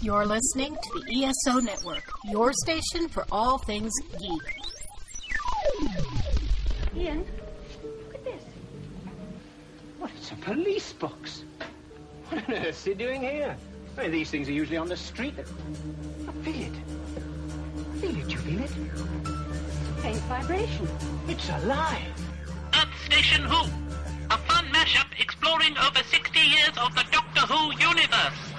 You're listening to the ESO Network, your station for all things geek. Ian, look at this. What, it's a police box. What on earth is he doing here? I mean, these things are usually on the street. I feel it. Feel it, you feel it? Faint vibration. It's alive. Earth Station Who, a fun mashup exploring over 60 years of the Doctor Who universe.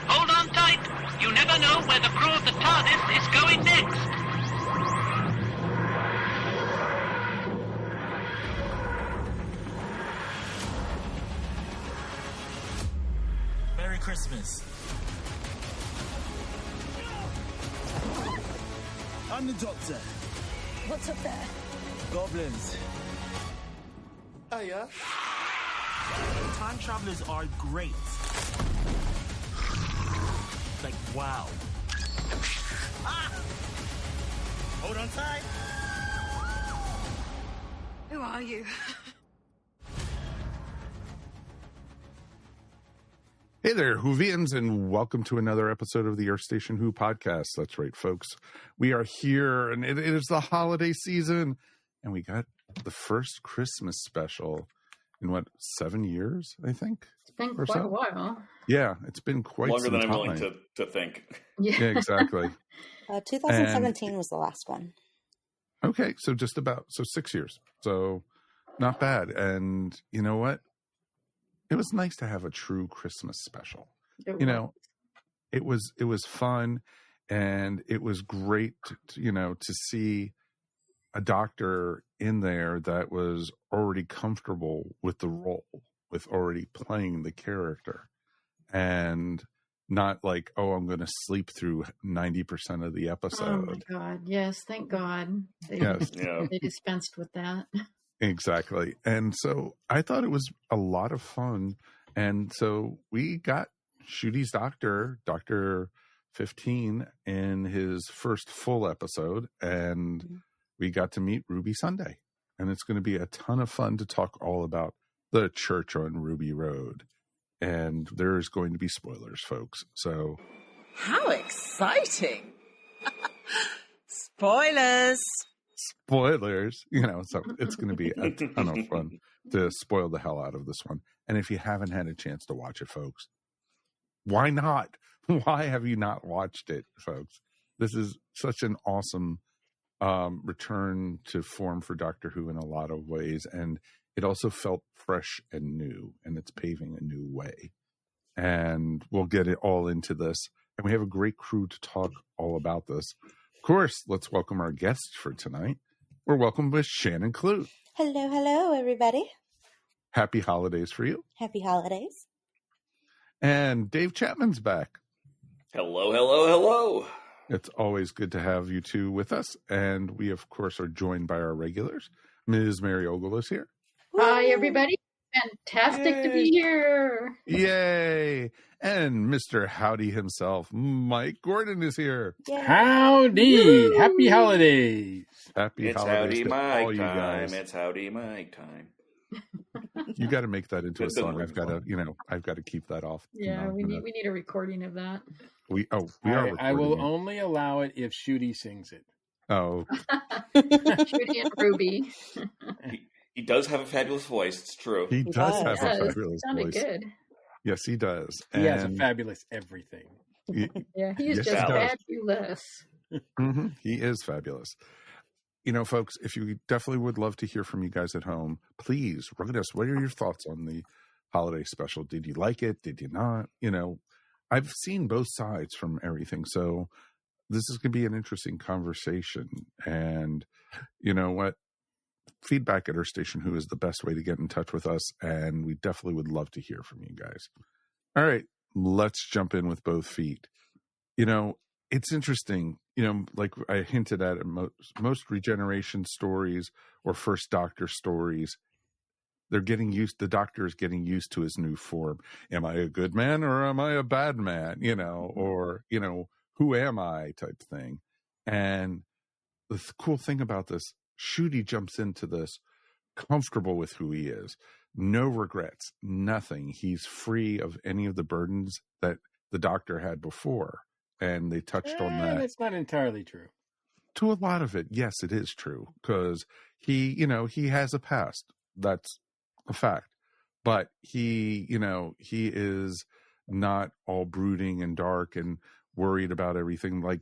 Hold on tight. You never know where the crew of the TARDIS is going next. Merry Christmas. I'm the Doctor. What's up there? Goblins. Oh, yeah? Time travelers are great. Like, wow. Ah! Hold on tight. Who are you? Hey there, Whovians, and welcome to another episode of the Earth Station Who podcast. That's right, folks. We are here, and it is the holiday season, and we got the first Christmas special in, 7 years, I think? It's been quite a while. Yeah, it's been quite longer some than I'm time. willing to think. Yeah, exactly. 2017 was the last one. Okay, so 6 years. So not bad. And you know what? It was nice to have a true Christmas special. It was fun, and it was great to see a doctor in there that was already comfortable with the role, with already playing the character, and not like, oh, I'm going to sleep through 90% of the episode. Oh my God! Yes, thank God. They dispensed with that. Exactly. And so I thought it was a lot of fun. And so we got Ncute's Doctor, Dr. 15, in his first full episode, and we got to meet Ruby Sunday. And it's going to be a ton of fun to talk all about the church on Ruby Road. And there's going to be spoilers, folks. So How exciting! Spoilers! Spoilers, so it's going to be a ton of fun to spoil the hell out of this one. And if you haven't had a chance to watch it, folks, why not? Why have you not watched it, folks? This is such an awesome return to form for Doctor Who in a lot of ways. And it also felt fresh and new, and it's paving a new way. And we'll get it all into this. And we have a great crew to talk all about this. Of course, let's welcome our guests for tonight. We're welcome with Shannon Clute. Hello, everybody. Happy holidays for you. Happy holidays. And Dave Chapman's back. Hello. It's always good to have you two with us. And we, of course, are joined by our regulars. Ms. Mary Ogle is here. Hi, everybody. Fantastic to be here. Yay. And Mr. Howdy himself, Mike Gordon, is here. Yay. Howdy. Woo. Happy holidays. Happy It's holidays Howdy to Mike all you time. guys. It's Howdy Mike time. You got to make that into a It's been song. I've got to keep that off. Yeah, we need a recording of that. We are recording I will it. only allow it if Ncute sings it. Oh. Ncute and Ruby. He does have a fabulous voice. It's true. He does have a It fabulous sounded voice. good. Yes, he does. He has a fabulous everything. Yeah, he is Yes, just he does. fabulous. Mm-hmm. He is fabulous. Folks, if you definitely would love to hear from you guys at home, please write us. What are your thoughts on the holiday special? Did you like it? Did you not? I've seen both sides from everything. So this is going to be an interesting conversation. And you know what? Feedback at Earth Station Who is the best way to get in touch with us. And we definitely would love to hear from you guys. All right, let's jump in with both feet. It's interesting, like I hinted at most regeneration stories or first Doctor stories, the Doctor is getting used to his new form. Am I a good man or am I a bad man? Or, who am I type thing. And the cool thing about this, Ncute jumps into this comfortable with who he is. No regrets, nothing. He's free of any of the burdens that the Doctor had before. And they touched on that. That's not entirely true. To a lot of it, yes, it is true. Because he has a past. That's a fact. But he is not all brooding and dark and worried about everything like,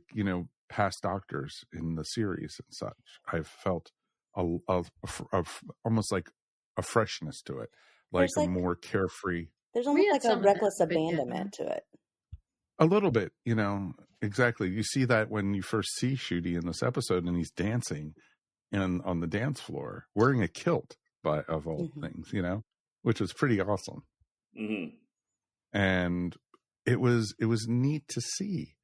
past Doctors in the series and such. I've felt almost like a freshness to it, like a more carefree. There's almost like a reckless abandonment to it. A little bit, exactly. You see that when you first see Shooty in this episode, and he's dancing on the dance floor, wearing a kilt, of all things, which was pretty awesome. Mm-hmm. And it was neat to see,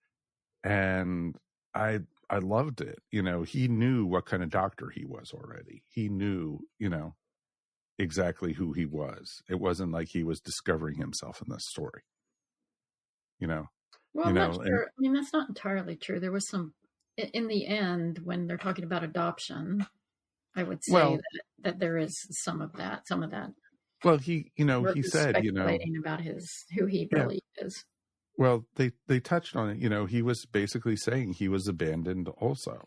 and I loved it. He knew what kind of Doctor he was already. He knew, exactly who he was. It wasn't like he was discovering himself in this story. Well, I'm not sure. I mean, that's not entirely true. There was some, in the end, when they're talking about adoption, I would say that there is some of that. Well, he said, speculating about who he really is. Well, they touched on it. He was basically saying he was abandoned also,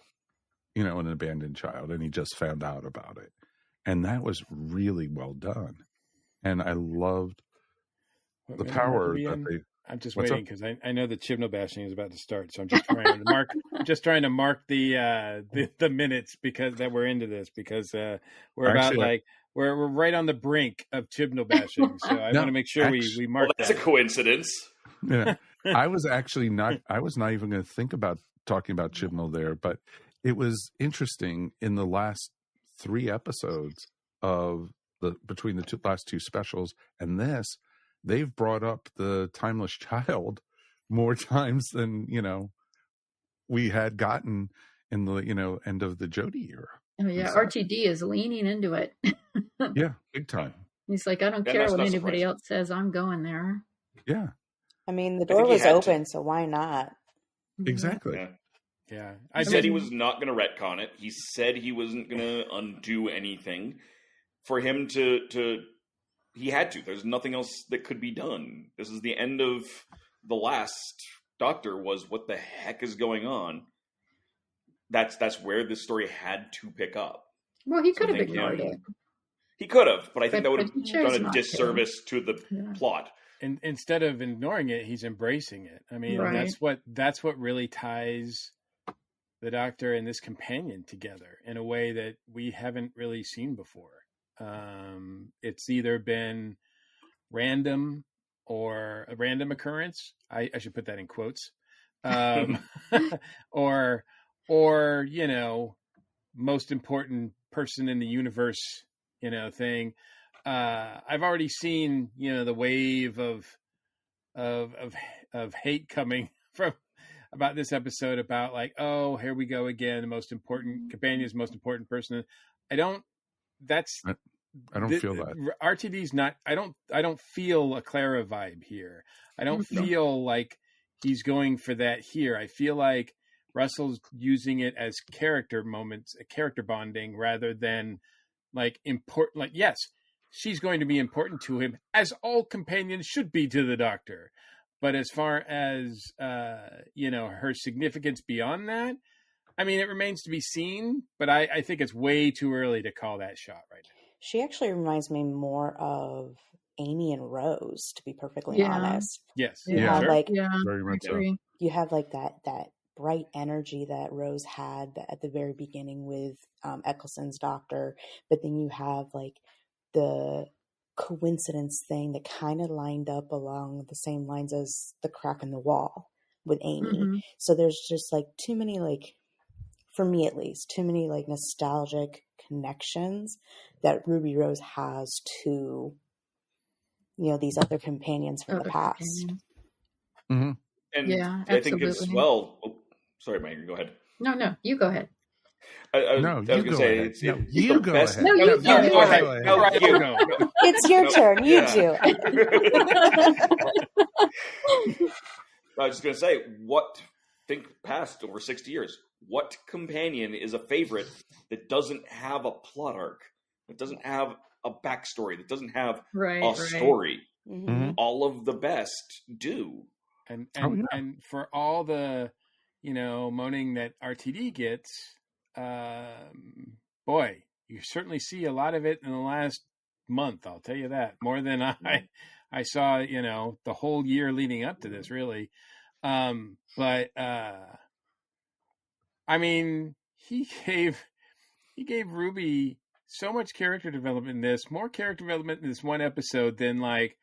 an abandoned child, and he just found out about it. And that was really well done. And I loved the power that they... I'm just waiting because I know the Chibnall bashing is about to start, so I'm just trying to mark. I'm just trying to mark the minutes that we're into this because we're about we're right on the brink of Chibnall bashing. So I want to make sure we mark. Well, that's a coincidence. Yeah, I was not even going to think about talking about Chibnall there, but it was interesting in the last 3 episodes of between the last 2 specials and this. They've brought up the timeless child more times than, we had gotten in the, end of the Jodie era. Oh, yeah. RTD is leaning into it. Yeah, big time. He's like, I don't care what anybody else says. I'm going there. Yeah. I mean, the door was open, so why not? Exactly. Yeah. He said he was not going to retcon it. He said he wasn't going to undo anything. For him to he had to. There's nothing else that could be done. This is the end of the last Doctor. Was what the heck is going on? That's where this story had to pick up. Well, he could have ignored it. He could have, but I think that would have done a disservice to the plot. And instead of ignoring it, he's embracing it. I mean, that's what really ties the Doctor and this companion together in a way that we haven't really seen before. It's either been random or a random occurrence. I should put that in quotes. Or most important person in the universe, thing. I've already seen, the wave of hate coming from about this episode about like, oh, here we go again. The most important companion's most important person. I don't feel that. RTD's not. I don't feel a Clara vibe here. I don't feel like he's going for that here. I feel like Russell's using it as character moments, character bonding, rather than like important. Like, yes, she's going to be important to him, as all companions should be to the Doctor. But as far as her significance beyond that, I mean, it remains to be seen, but I think it's way too early to call that shot right now. She actually reminds me more of Amy and Rose, to be perfectly honest. Yes. Very much so. You have like that bright energy that Rose had at the very beginning with Eccleston's Doctor, but then you have like the coincidence thing that kind of lined up along the same lines as the crack in the wall with Amy. Mm-hmm. So there's just like too many, like, for me at least, too many like nostalgic connections that Ruby Rose has to, these other companions from the past. Mm-hmm. And yeah, I think it's sorry, Megan, go ahead. No, you go ahead. I was going to say, it's you the go best. ahead. No, you go ahead. It's your turn. You do. I was just going to say, think past over 60 years. What companion is a favorite that doesn't have a plot arc, that doesn't have a backstory, that doesn't have a story? Mm-hmm. All of the best do. And for all the, moaning that RTD gets, boy, you certainly see a lot of it in the last month. I'll tell you that, more than I saw, the whole year leading up to this, really. But I mean, he gave Ruby so much character development in this, more character development in this one episode than like.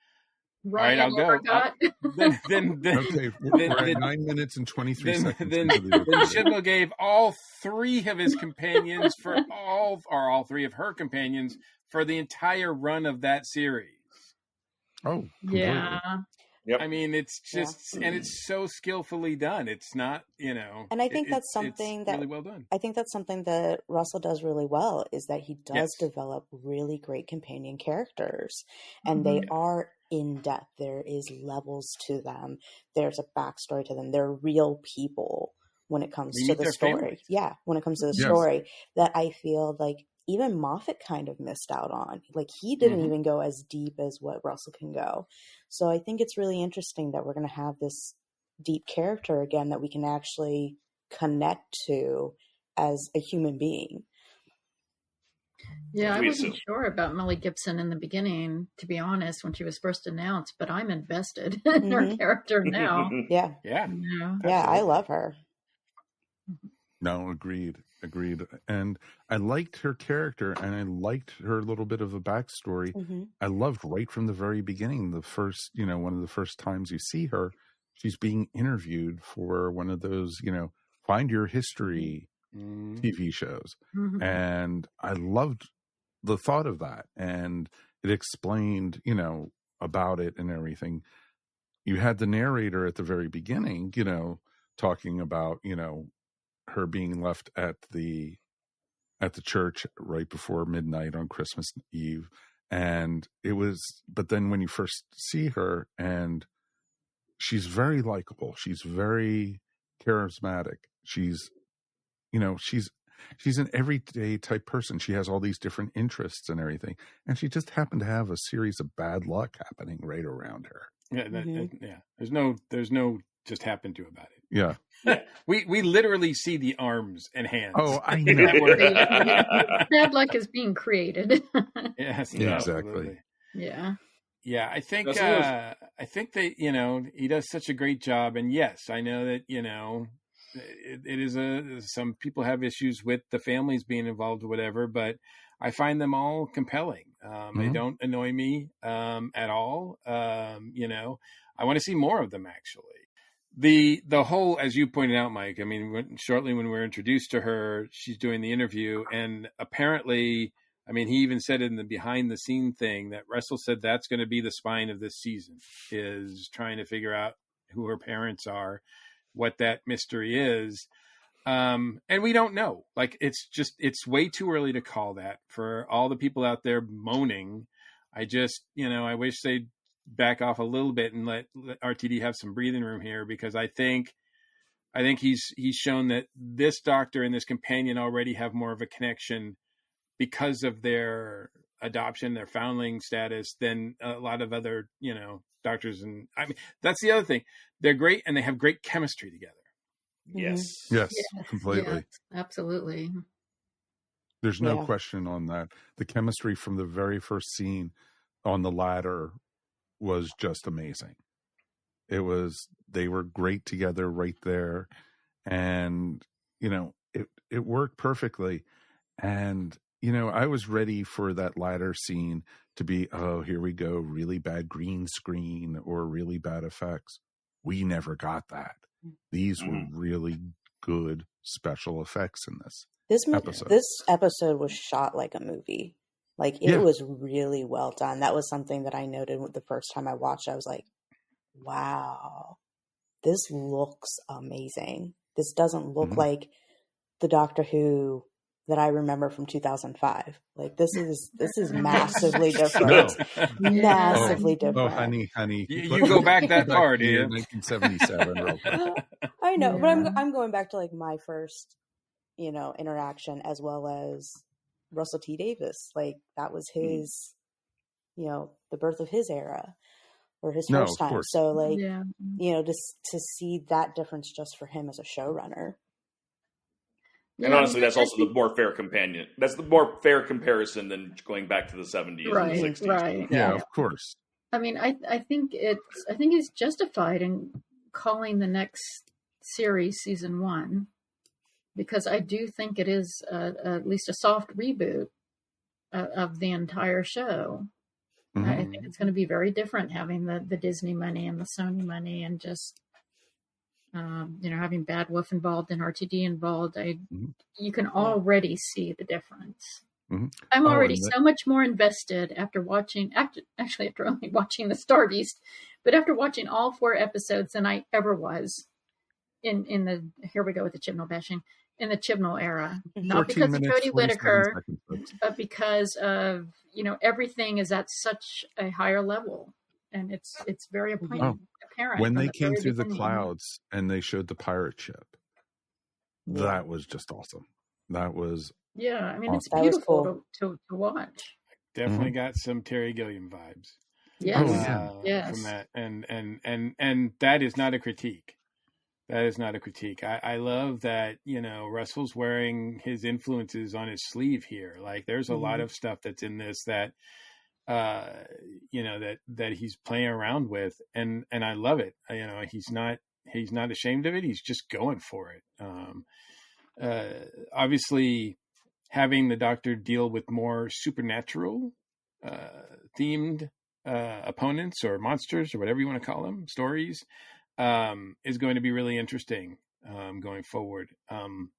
Ryan, all right, I'll go. Then okay, we're at 9 minutes and 23 seconds. Then Shibboleth gave all three of his companions all three of her companions for the entire run of that series. Oh, completely. Yeah. Yep. I mean, it's just, and it's so skillfully done. It's not, And I think that's something that really well done. I think that's something that Russell does really well, is that he does develop really great companion characters, and they are in depth. There is levels to them. There's a backstory to them. They're real people when it comes to the story. Families. Yeah, when it comes to the story, that I feel like even Moffat kind of missed out on. Like, he didn't even go as deep as what Russell can go. So I think it's really interesting that we're going to have this deep character again that we can actually connect to as a human being. Yeah, I wasn't sure about Melly Gibson in the beginning, to be honest, when she was first announced, but I'm invested in her character now. Yeah, I love her. No, agreed. And I liked her character, and I liked her little bit of a backstory. I loved right from the very beginning, the first, one of the first times you see her, she's being interviewed for one of those, Find Your History TV shows. And I loved the thought of that. And it explained, about it and everything. You had the narrator at the very beginning, talking about, her being left at the church right before midnight on Christmas Eve. And but then when you first see her, and she's very likable, she's very charismatic. She's an everyday type person. She has all these different interests and everything. And she just happened to have a series of bad luck happening right around her. Yeah. There's no just happened to about it. Yeah. We literally see the arms and hands. Oh, I know. Bad luck is being created. Yes, yeah, exactly. Yeah. Yeah, I think that, he does such a great job. And yes, I know that, it is some people have issues with the families being involved or whatever, but I find them all compelling. They don't annoy me at all. I want to see more of them, actually. The whole, as you pointed out, Mike, I mean, shortly when we're introduced to her, she's doing the interview, and apparently, I mean, he even said in the behind the scene thing that Russell said that's going to be the spine of this season, is trying to figure out who her parents are, what that mystery is. And we don't know. Like, it's way too early to call that. For all the people out there moaning, I wish they'd back off a little bit and let RTD have some breathing room here, because I think he's shown that this doctor and this companion already have more of a connection because of their adoption, their foundling status, than a lot of other, doctors. And I mean, that's the other thing. They're great, and they have great chemistry together. Yes, completely. Yes, absolutely. There's no question on that. The chemistry from the very first scene on the ladder was just amazing. They were great together right there. And, it worked perfectly. And, I was ready for that ladder scene to be, oh, here we go, really bad green screen or really bad effects. We never got that. These were really good special effects in this episode. This episode was shot like a movie. Like, it was really well done. That was something that I noted the first time I watched. I was like, wow, this looks amazing. This doesn't look like the Doctor Who that I remember from 2005. Like, this is massively different. Massively different. Oh, honey. You go back that far, do you? 1977. Real quick. I know, but I'm going back to, like, my first, interaction, as well as Russell T. Davies. Like, that was his, the birth of his era. or his No, first of time. course. So like, Yeah. to see that difference just for him as a showrunner. And Yeah, honestly, that's I also think- the more fair companion. That's the more fair comparison than going back to the 70s and the 60s. Right. Yeah, of course. I mean, I think he's justified in calling the next series season 1, because I do think it is at least a soft reboot of the entire show. Mm-hmm. I think it's going to be very different having the Disney money and the Sony money, and just having Bad Wolf involved and RTD involved. You can already see the difference. Mm-hmm. I'm already so much more invested after only watching the Star Beast, but after watching all 4 episodes than I ever was in the, here we go with the Chibnall bashing, in the Chibnall era. Not because of Jodie Whittaker, but because of, everything is at such a higher level. And it's very apparent. When they came through the clouds and they showed the pirate ship, that was just awesome. That was I mean, awesome. it's beautiful to watch. Definitely got some Terry Gilliam vibes. Yes. Yes. From that, and that is not a critique. That is not a critique. I love that, Russell's wearing his influences on his sleeve here. Like, there's a lot of stuff that's in this that, that he's playing around with, and I love it. He's not ashamed of it. He's just going for it. Obviously, having the Doctor deal with more supernatural themed opponents or monsters or whatever you want to call them, stories, is going to be really interesting going forward. Some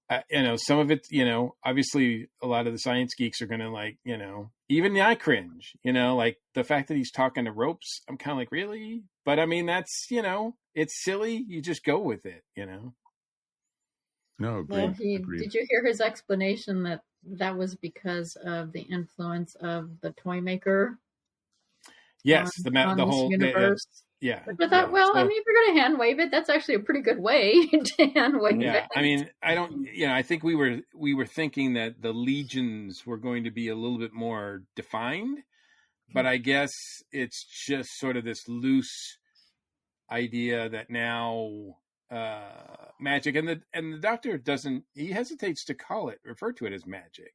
of it, obviously a lot of the science geeks are going to even I cringe, like the fact that he's talking to ropes. I'm kind of like, really? But I mean, that's, it's silly. You just go with it, No, agreed. Well, did you hear his explanation that was because of the influence of the toy maker? Yes, on the this whole universe. Yeah. But I mean, if you're going to hand wave it, that's actually a pretty good way to hand wave it. I mean, I think we were thinking that the legions were going to be a little bit more defined, but I guess it's just sort of this loose idea that now magic, and the Doctor he hesitates to refer to it as magic.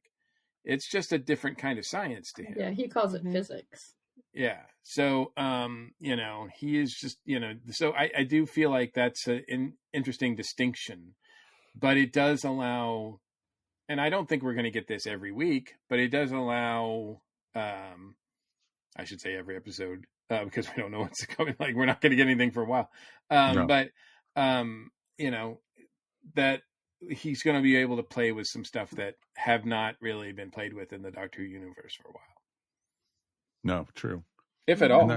It's just a different kind of science to him. Yeah, he calls it physics. Yeah. So, he is just, so I do feel like that's an interesting distinction, but it does allow, and I don't think we're going to get this every week, but it does allow, I should say every episode, because we don't know what's coming. Like, we're not going to get anything for a while. No. But, that he's going to be able to play with some stuff that have not really been played with in the Doctor Who universe for a while. No, true. If at all.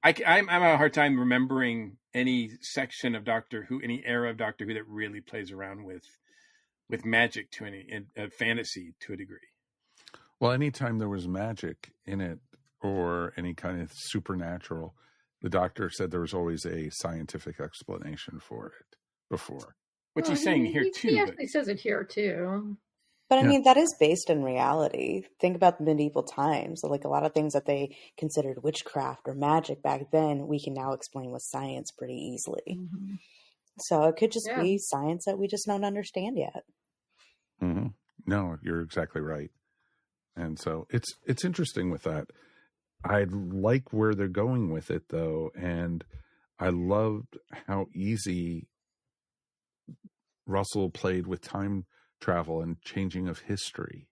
I'm having a hard time remembering any section of Doctor Who, any era of Doctor Who that really plays around with magic to fantasy to a degree. Well, anytime there was magic in it or any kind of supernatural, the Doctor said there was always a scientific explanation for it before. Which he's saying here too. He actually says it here too. But I mean, that is based in reality. Think about the medieval times. So, like, a lot of things that they considered witchcraft or magic back then, we can now explain with science pretty easily. Mm-hmm. So it could just be science that we just don't understand yet. Mm-hmm. No, you're exactly right. And so it's interesting with that. I like where they're going with it, though, and I loved how easy Russell played with time travel and changing of history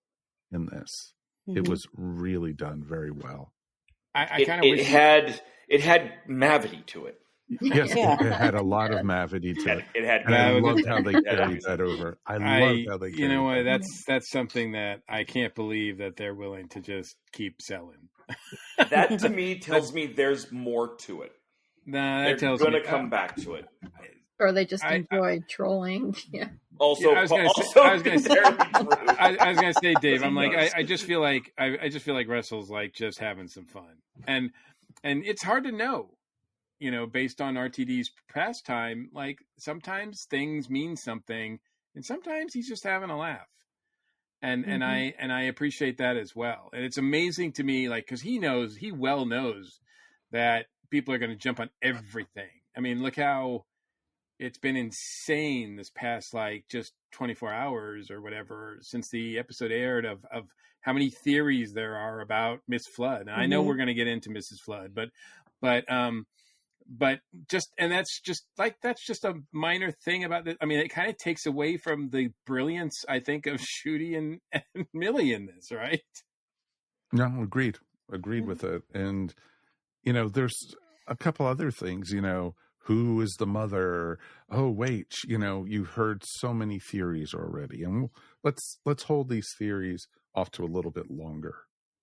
in this. Mm-hmm. It was really done very well. I kind of wish it had mavity to it. Yes, it had a lot of mavity to it. It had, and I loved how they carried that over. I loved how they carried. You know what? That's something that I can't believe that they're willing to just keep selling. That to me tells me there's more to it. Nah, they're going to come back to it. Or they just enjoy trolling. Yeah. Also, I was going to say, Dave. I'm like, I just feel like Russell's like just having some fun, and it's hard to know, based on RTD's past time. Like sometimes things mean something, and sometimes he's just having a laugh, and I appreciate that as well. And it's amazing to me, like because he well knows that people are going to jump on everything. I mean, look how it's been insane this past like just 24 hours or whatever since the episode aired of how many theories there are about Miss Flood. And I know we're going to get into Mrs. Flood, but just, and that's just a minor thing about it. I mean, it kind of takes away from the brilliance, I think, of Shooty and Millie in this, right? No, agreed with it. And, you know, there's a couple other things, you know, who is the mother? Oh, wait, you know, you've heard so many theories already. And let's hold these theories off to a little bit longer,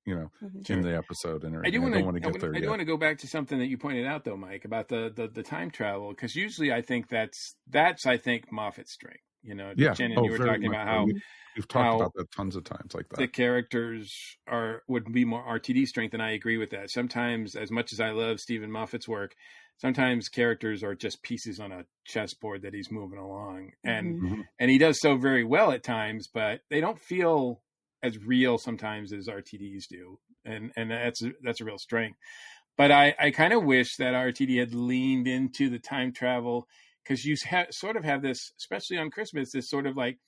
you know, in the episode. And I don't want to get there yet. I do want to go back to something that you pointed out, though, Mike, about the time travel, because usually I think that's I think Moffat's strength. You know, Jen and you were talking about how we've talked about that tons of times, like that. The characters would be more RTD strength, and I agree with that. Sometimes, as much as I love Stephen Moffat's work, sometimes characters are just pieces on a chessboard that he's moving along, and he does so very well at times, but they don't feel as real sometimes as RTDs do, and that's a real strength. But I kind of wish that RTD had leaned into the time travel, because you sort of have this, especially on Christmas, this sort of like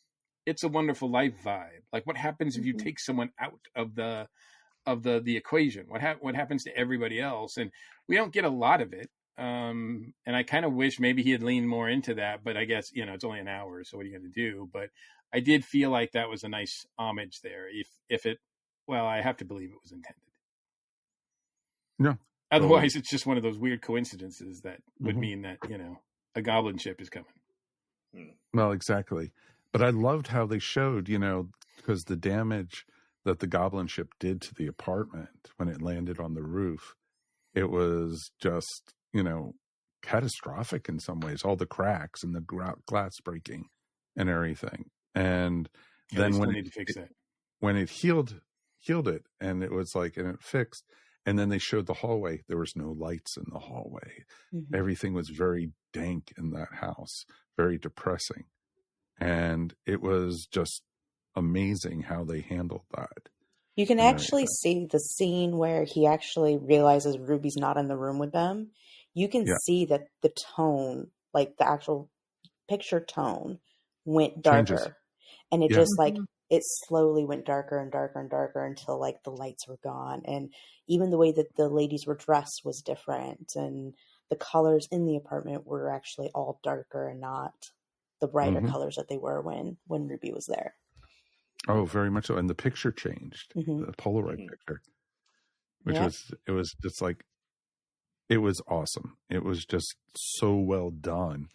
It's a Wonderful Life vibe. Like, what happens if you take someone out of the equation? What happens to everybody else? And we don't get a lot of it. And I kind of wish maybe he had leaned more into that, but I guess, you know, it's only an hour, so what are you going to do? But I did feel like that was a nice homage there. I have to believe it was intended. No. Otherwise, it's just one of those weird coincidences that would mean that, you know, a goblin ship is coming. Well, exactly. But I loved how they showed, you know, because the damage that the goblin ship did to the apartment when it landed on the roof, it was just, you know, catastrophic in some ways. All the cracks and the glass breaking and everything. And then when it healed it, and it was like, and it fixed, and then they showed the hallway. There was no lights in the hallway. Everything was very dank in that house, very depressing. And it was just amazing how they handled that. You can actually see the scene where he actually realizes Ruby's not in the room with them. You can see that the tone, like the actual picture tone, went darker. Changes. And it just like, it slowly went darker and darker and darker until like the lights were gone. And even the way that the ladies were dressed was different. And the colors in the apartment were actually all darker and not the brighter colors that they were when Ruby was there. Oh, very much so. And the picture changed, the Polaroid picture, which it was just like, it was awesome. It was just so well done.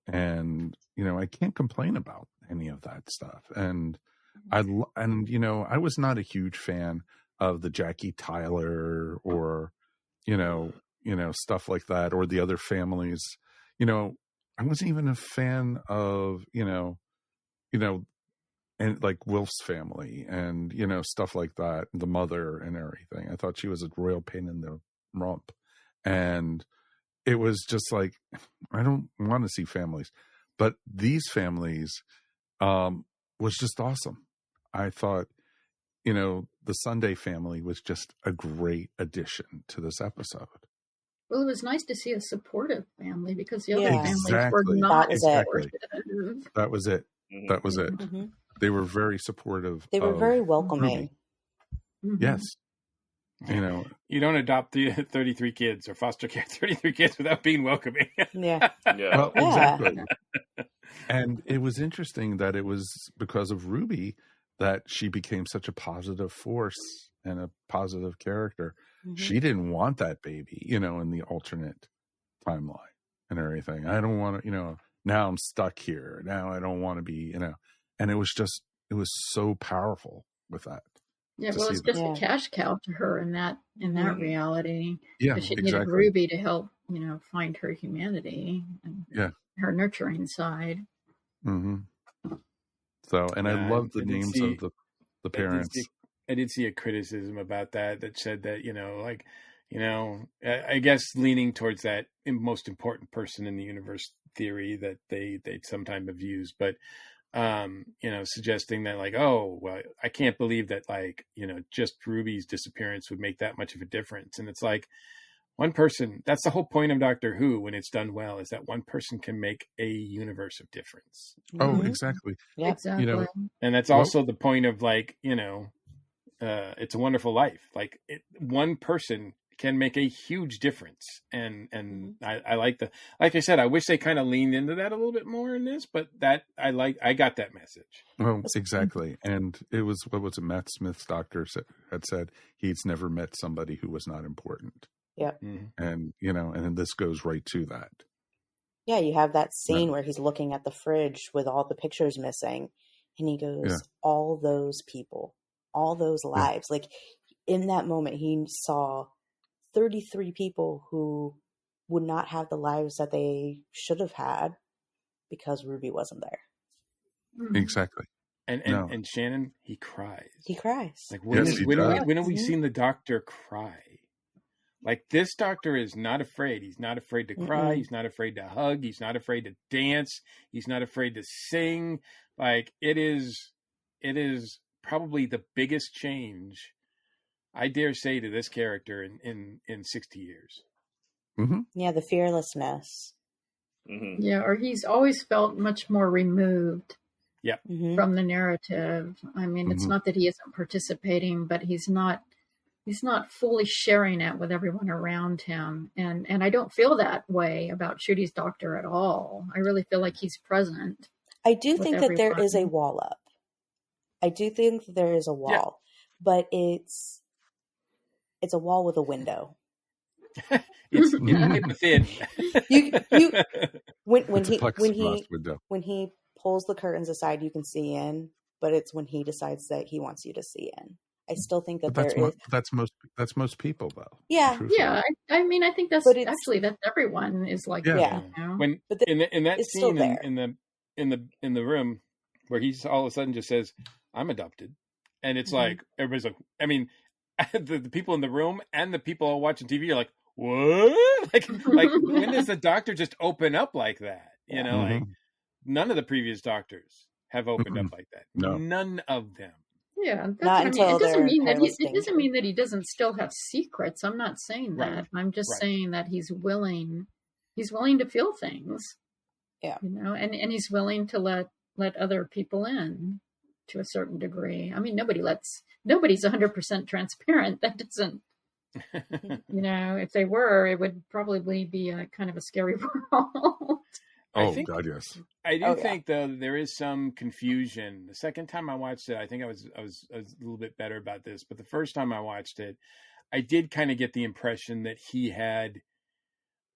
And, you know, I can't complain about any of that stuff. And you know, I was not a huge fan of the Jackie Tyler or, you know, stuff like that, or the other families. You know, I wasn't even a fan of, you know, and like Wilf's family and, you know, stuff like that, the mother and everything. I thought she was a royal pain in the rump. And it was just like, I don't want to see families, but these families was just awesome. I thought, you know, the Sunday family was just a great addition to this episode. Well, it was nice to see a supportive family, because the other families were not supportive. That was it. That was it. They were very supportive. They were very welcoming. Yes. You know, you don't adopt the 33 kids or foster care 33 kids without being welcoming. Well, exactly. And it was interesting that it was because of Ruby that she became such a positive force and a positive character. She didn't want that baby, you know, in the alternate timeline and everything. I don't want to, you know, now I'm stuck here. Now I don't want to be, you know, and it was so powerful with that. Yeah, well, it's just a cash cow to her in that reality. Yeah, she needed Ruby to help, you know, find her humanity and her nurturing side. So, and I love the names of the parents. I did see a criticism about that said that, you know, like, you know, I guess leaning towards that most important person in the universe theory that they sometimes have used, but you know, suggesting that like, oh, well, I can't believe that, like, you know, just Ruby's disappearance would make that much of a difference. And it's like, one person, that's the whole point of Doctor Who when it's done well, is that one person can make a universe of difference. Oh, exactly. Yeah. Exactly. You know, And that's also the point of, like, you know, It's a Wonderful Life. Like, one person can make a huge difference. And I like like I said, I wish they kind of leaned into that a little bit more in this, but I got that message. Oh, exactly. And it was, what was it? Matt Smith's doctor had said he's never met somebody who was not important. Yeah. And, you know, and this goes right to that. Yeah, you have that scene where he's looking at the fridge with all the pictures missing, and he goes, all those people, all those lives. Like, in that moment, he saw 33 people who would not have the lives that they should have had because Ruby wasn't there. Exactly. And Shannon, he cries. He cries. Like, when have we seen the Doctor cry? Like, this Doctor is not afraid. He's not afraid to cry. He's not afraid to hug. He's not afraid to dance. He's not afraid to sing. Like, it is probably the biggest change, I dare say, to this character in 60 years. Yeah, the fearlessness. Yeah, or he's always felt much more removed from the narrative. I mean, it's not that he isn't participating, but he's not fully sharing it with everyone around him. And I don't feel that way about Ncuti's Doctor at all. I really feel like he's present. I do think that there is a wall up. I do think that there is a wall, but it's a wall with a window. It's thin. When he pulls the curtains aside, you can see in, but it's when he decides that he wants you to see in. I still think that that's most people, though. Yeah, truthfully. Yeah. I mean, I think that's everyone is like that. You know? When in that scene in the room where he's all of a sudden just says, "I'm adopted," and it's like everybody's like, I mean, the people in the room and the people watching TV are like, "What?" Like when does the Doctor just open up like that? You know, like none of the previous Doctors have opened up like that. No. None of them. Yeah, not until it doesn't mean that he doesn't still have secrets. I'm not saying that. Right. I'm just saying that he's willing to feel things. Yeah. You know, and he's willing to let other people in to a certain degree. I mean, nobody's 100% transparent. That doesn't, you know, if they were, it would probably be a kind of a scary world. God, yes. I do think, though, there is some confusion. The second time I watched it, I think I was a little bit better about this. But the first time I watched it, I did kind of get the impression that he had,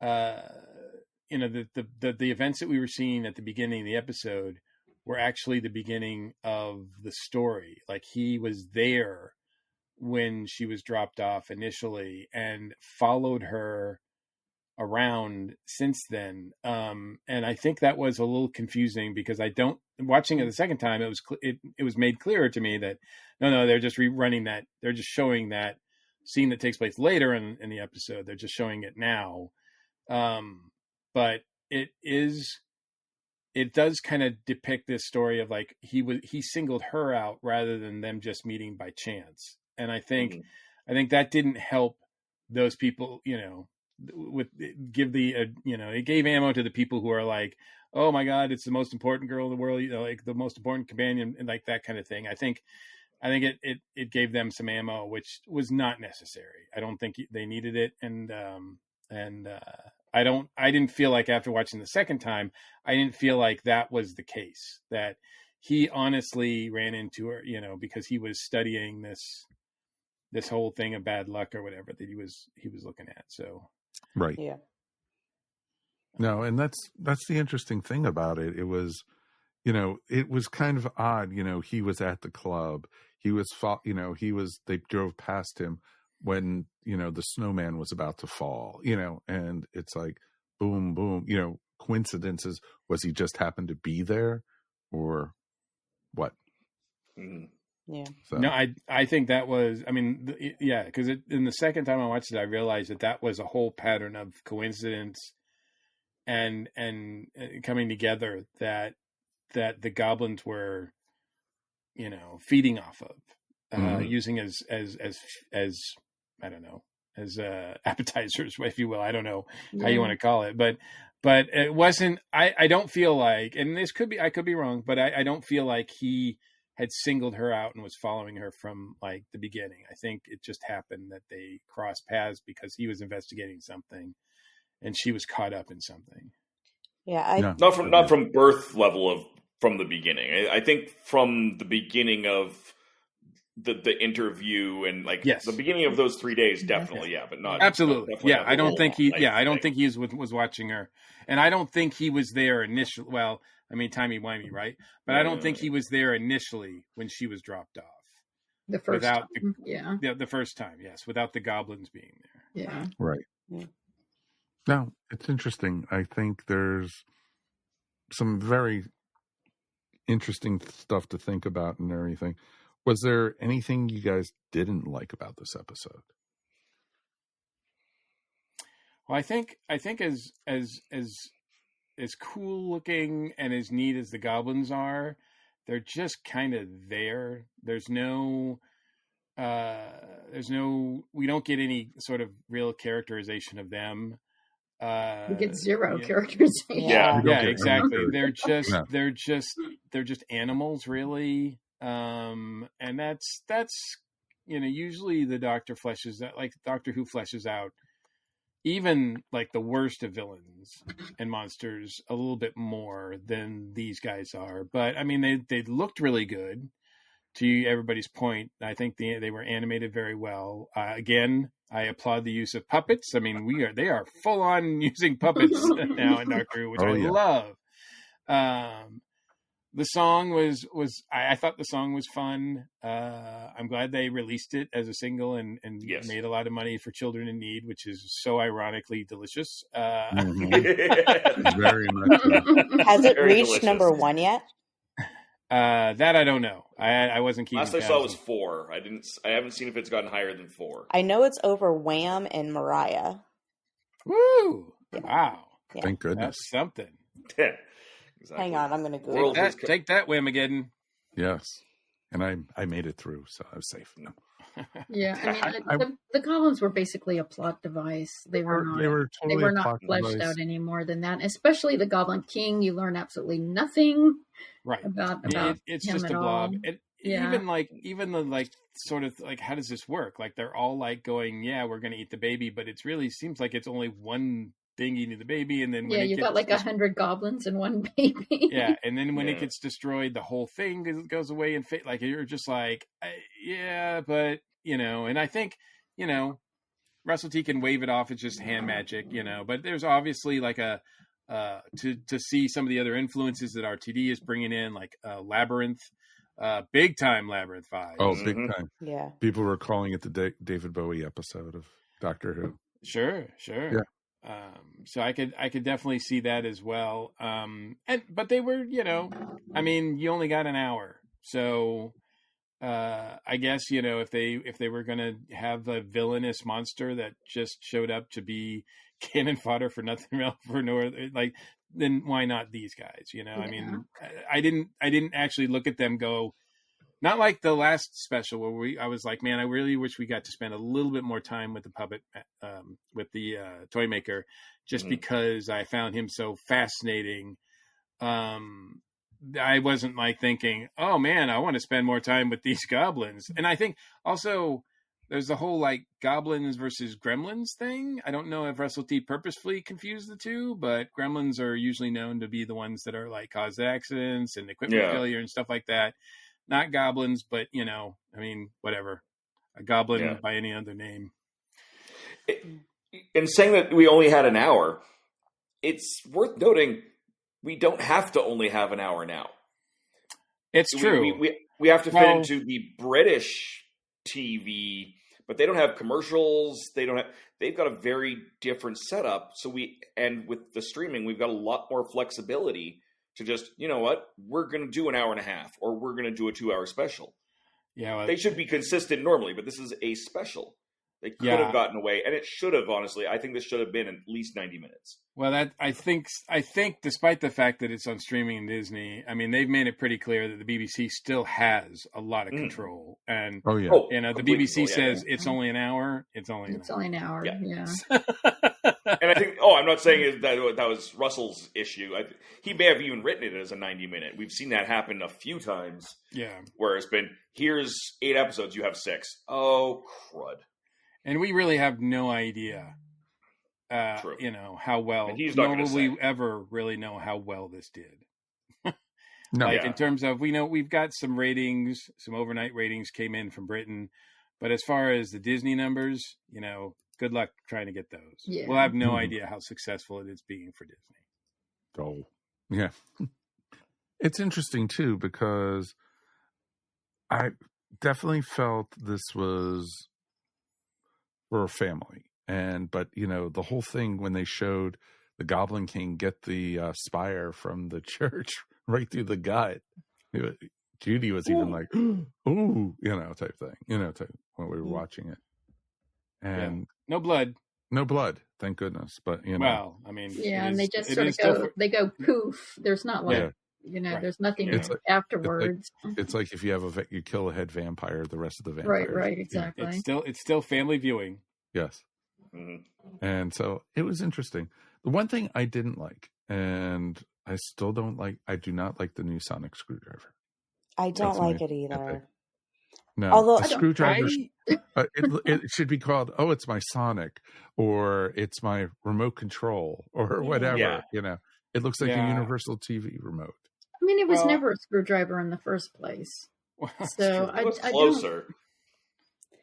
you know, the events that we were seeing at the beginning of the episode were actually the beginning of the story. Like, he was there when she was dropped off initially and followed her around since then. And I think that was a little confusing because watching it the second time, it was made clearer to me that no, they're just rerunning that. They're just showing that scene that takes place later in the episode. They're just showing it now. But it does kind of depict this story of like, he singled her out rather than them just meeting by chance. And I think that didn't help those people, you know, it gave ammo to the people who are like, oh my God, it's the most important girl in the world, you know, like the most important companion, and like that kind of thing. I think it gave them some ammo, which was not necessary. I don't think they needed it. And I didn't feel like, after watching the second time, I didn't feel like that was the case, that he honestly ran into her, you know, because he was studying this whole thing of bad luck or whatever that he was looking at. So. Right. Yeah. No, and that's the interesting thing about it. It was, you know, it was kind of odd. You know, he was at the club. He was, you know, they drove past him when, you know, the snowman was about to fall, you know, and it's like, boom, boom, you know, coincidences. Was he just happened to be there or what? Yeah. So. No, I think that was, I mean, because in the second time I watched it, I realized that was a whole pattern of coincidence and coming together that the goblins were, you know, feeding off of, using as I don't know, appetizers, if you will. I don't know how you want to call it, but it wasn't. I don't feel like, and I could be wrong, but I don't feel like he had singled her out and was following her from like the beginning. I think it just happened that they crossed paths because he was investigating something and she was caught up in something. Yeah, not from birth level from the beginning. I think from the beginning of the interview and like the beginning of those 3 days, definitely, but not absolutely. Not I don't think he. I don't think he was watching her, and I don't think he was there initially. Well, I mean, timey-wimey, right? But I don't think he was there initially when she was dropped off. The first time. The first time, yes, without the goblins being there. Yeah. Right. Yeah. No, it's interesting. I think there's some very interesting stuff to think about and everything. Was there anything you guys didn't like about this episode? Well, I think as cool looking and as neat as the goblins are, they're just kind of there. There's no, we don't get any sort of real characterization of them. We get zero characterization. Yeah, exactly. They're just animals, really. And that's usually the Doctor fleshes out, like Doctor Who fleshes out even like the worst of villains and monsters a little bit more than these guys are. But I mean, they looked really good. To everybody's point, I think they were animated very well. Again, I applaud the use of puppets. I mean, they are full on using puppets now in Doctor Who, which I love. The song was I thought the song was fun. I'm glad they released it as a single and made a lot of money for children in need, which is so ironically delicious. Very much so. Has it reached number 1 yet? That I don't know. I wasn't keeping. Last I saw was 4. I haven't seen if it's gotten higher than 4. I know it's over Wham and Mariah. Woo! Yeah. Wow! Yeah. Thank goodness. That's something. Exactly. Hang on, I'm going to Google. Take that, Whamageddon. Yes, and I made it through, so I was safe. No. Yeah, I mean, the goblins were basically a plot device. They were not fleshed out any more than that. Especially the Goblin King, you learn absolutely nothing about it's him just at a blob. all. Even the sort of like, how does this work? Like they're all like going, yeah, we're going to eat the baby, but it's really seems like it's only one thing eating the baby, and then you've got like 100 goblins and one baby. And then when it gets destroyed, the whole thing goes away and like you're just like, but and I think Russell T can wave it off. It's just hand magic, but there's obviously like to see some of the other influences that RTD is bringing in, like Labyrinth, big time Labyrinth 5. Oh, big time. Yeah. People were calling it the David Bowie episode of Doctor Who. Sure. Yeah. So I could definitely see that as well. But they were, I mean, you only got an hour. So, I guess, if they were going to have a villainous monster that just showed up to be cannon fodder for nothing else, for no, like, then why not these guys? I mean, I didn't actually look at them go, not like the last special where I was like, man, I really wish we got to spend a little bit more time with the puppet, with the toy maker, just because I found him so fascinating. I wasn't like thinking, oh man, I want to spend more time with these goblins. And I think also there's the whole like goblins versus gremlins thing. I don't know if Russell T purposefully confused the two, but gremlins are usually known to be the ones that are like cause accidents and equipment failure and stuff like that. Not goblins, but I mean, whatever. A goblin by any other name. In saying that we only had an hour, it's worth noting we don't have to only have an hour now. It's true. We have to fit into the British TV, but they don't have commercials. They've got a very different setup. So and with the streaming, we've got a lot more flexibility to just, we're going to do an hour and a half, or we're going to do a 2-hour special. Yeah, they should be consistent normally, but this is a special. They could have gotten away, and it should have, honestly. I think this should have been at least 90 minutes. Well, that I think, despite the fact that it's on streaming in Disney, I mean, they've made it pretty clear that the BBC still has a lot of control. And the BBC says it's only an hour. It's only an hour. Yeah. And I think, I'm not saying that was Russell's issue. He may have even written it as a 90-minute. We've seen that happen a few times. Yeah. Where it's been, here's 8 episodes, you have 6. Oh, crud. And we really have no idea, how well, nor will we ever really know how well this did. In terms of, we've got some ratings, some overnight ratings came in from Britain. But as far as the Disney numbers, good luck trying to get those. Yeah. We'll have no idea how successful it is being for Disney. Oh, yeah. It's interesting, too, because I definitely felt this was for a family. But the whole thing when they showed the Goblin King get the spire from the church right through the gut, Judy was even like, ooh, type thing, when we were watching it. And no blood, thank goodness. But well, I mean, and they just sort of they go poof. There's not like there's nothing afterwards. It's like if you have you kill a head vampire, the rest of the vampires. Right, exactly. It's still family viewing. Yes. And so it was interesting. The one thing I didn't like, and I still don't like, I do not like the new sonic screwdriver. I don't like it either. No, although the screwdriver, it should be called, it's my Sonic, or it's my remote control, or whatever. Yeah. It looks like a universal TV remote. I mean, it was never a screwdriver in the first place. So I closer.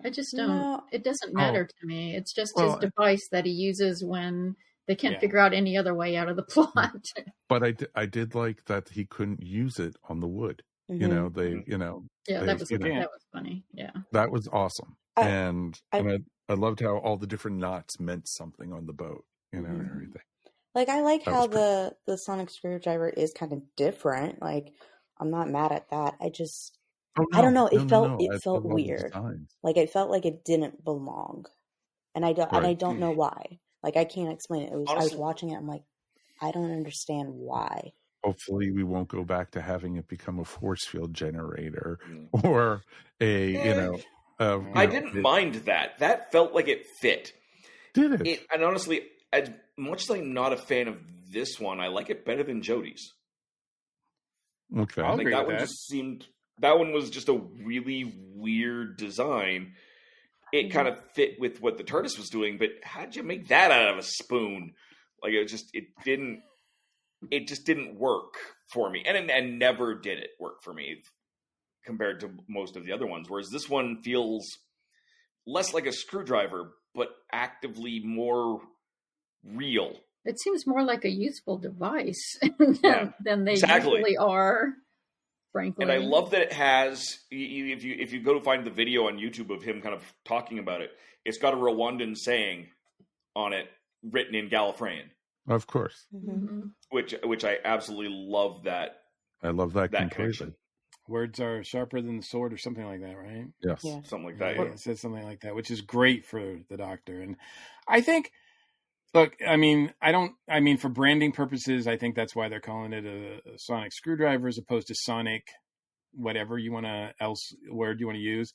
I just don't. No. It doesn't matter to me. It's just his device that he uses when they can't figure out any other way out of the plot. But I did like that he couldn't use it on the wood. Yeah, that was funny. Yeah, that was awesome. And I loved how all the different knots meant something on the boat. And everything. Like I like how the sonic screwdriver is kind of different. Like I'm not mad at that. I don't know. It felt weird. Like it felt like it didn't belong, and I don't know why. Like I can't explain it. I was watching it. I'm like, I don't understand why. Hopefully, we won't go back to having it become a force field generator or I didn't mind that. That felt like it fit. Did it? And honestly, as much as I'm not a fan of this one, I like it better than Jodie's. Okay, I think that one just seemed. That one was just a really weird design. It kind of fit with what the TARDIS was doing, but how'd you make that out of a spoon? Like it just didn't work for me, and never did it work for me compared to most of the other ones. Whereas this one feels less like a screwdriver, but actively more real. It seems more like a useful device than they usually are. Frankly. And I love that it has, if you go to find the video on YouTube of him kind of talking about it, it's got a Rwandan saying on it written in Gallifreyan. Of course. Mm-hmm. Which I absolutely love that. I love that completely. Connection. Words are sharper than the sword or something like that, right? Yes. Yeah. Something like that. Yeah, it says something like that, which is great for the Doctor. And I think, look, for branding purposes, I think that's why they're calling it a sonic screwdriver as opposed to sonic, whatever you want to word you want to use.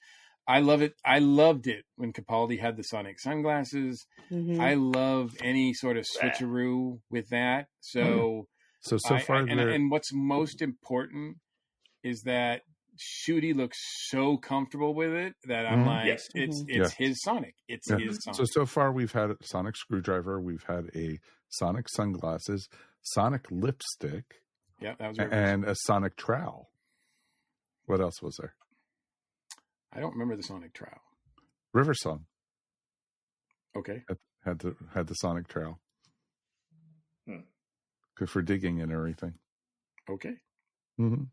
I love it. I loved it when Capaldi had the sonic sunglasses. Mm-hmm. I love any sort of switcheroo with that. So far, and what's most important is that Shooty looks so comfortable with it that I'm like, it's his Sonic. It's his Sonic. So far we've had a sonic screwdriver, we've had a sonic sunglasses, sonic lipstick, that was and a sonic trowel. What else was there? I don't remember the sonic trowel. River Song. Okay. Had the sonic trowel. Good for digging and everything. Okay. Mm-hmm.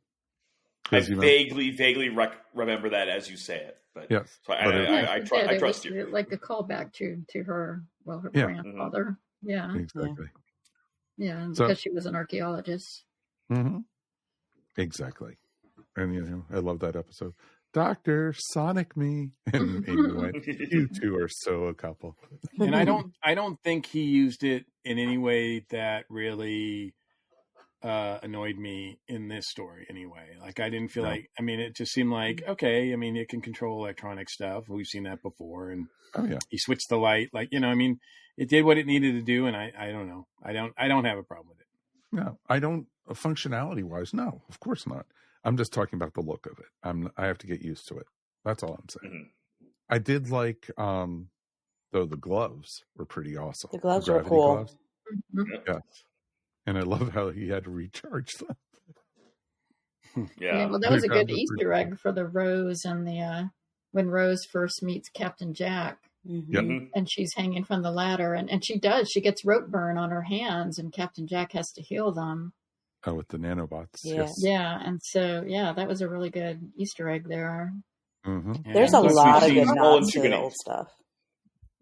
I vaguely remember that as you say it, but yes, so I trust you. Like a callback to her grandfather. Yeah, exactly. Yeah, because she was an archaeologist. Mm-hmm. Exactly, and I love that episode. Doctor, Sonic me. And Amy went, you two are so a couple. And I don't think he used it in any way that really annoyed me in this story anyway. Like, I didn't feel like, I mean, it just seemed like, okay, I mean, it can control electronic stuff. We've seen that before. And he switched the light. Like, you know, I mean, it did what it needed to do. And I don't know. I don't have a problem with it. No, I don't, functionality wise, no, of course not. I'm just talking about the look of it. I have to get used to it. That's all I'm saying. Mm-hmm. I did like, though the gloves were pretty awesome. The gloves were cool. Gloves. Mm-hmm. Yes. And I love how he had to recharge them. Yeah, well, that was a good Easter egg for the Rose and the when Rose first meets Captain Jack. Mm-hmm. And she's hanging from the ladder, and she gets rope burn on her hands, and Captain Jack has to heal them. Oh, with the nanobots. Yeah. Yeah, and so that was a really good Easter egg there. Mm-hmm. There's a lot of good nods to the old stuff.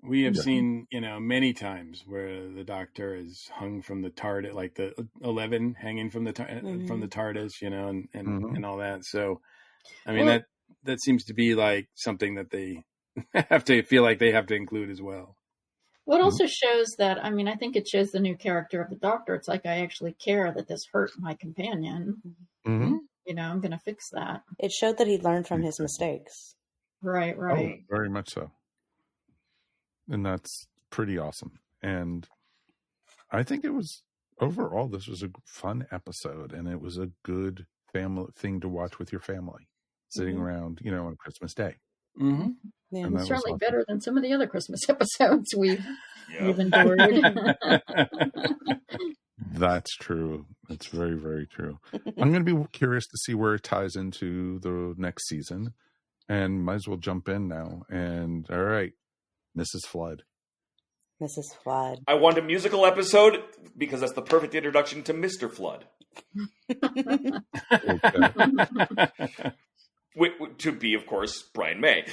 We have seen, many times where the Doctor is hung from the TARDIS, like the 11 hanging from the from the TARDIS, and all that. So, I mean, that seems to be like something that they have to feel like they have to include as well. Well, it also shows that, I mean, I think it shows the new character of the Doctor. It's like, I actually care that this hurt my companion. Mm-hmm. I'm going to fix that. It showed that he learned from his mistakes. Right. Oh, very much so. And that's pretty awesome. And I think it was, overall, this was a fun episode. And it was a good family thing to watch with your family, sitting around, on Christmas Day. Mm-hmm. Yeah, it's certainly better than some of the other Christmas episodes we've endured. That's true. That's very, very true. I'm going to be curious to see where it ties into the next season, and might as well jump in now. And all right, Mrs. Flood. Mrs. Flood. I want a musical episode because that's the perfect introduction to Mr. Flood. To be, of course, Brian May.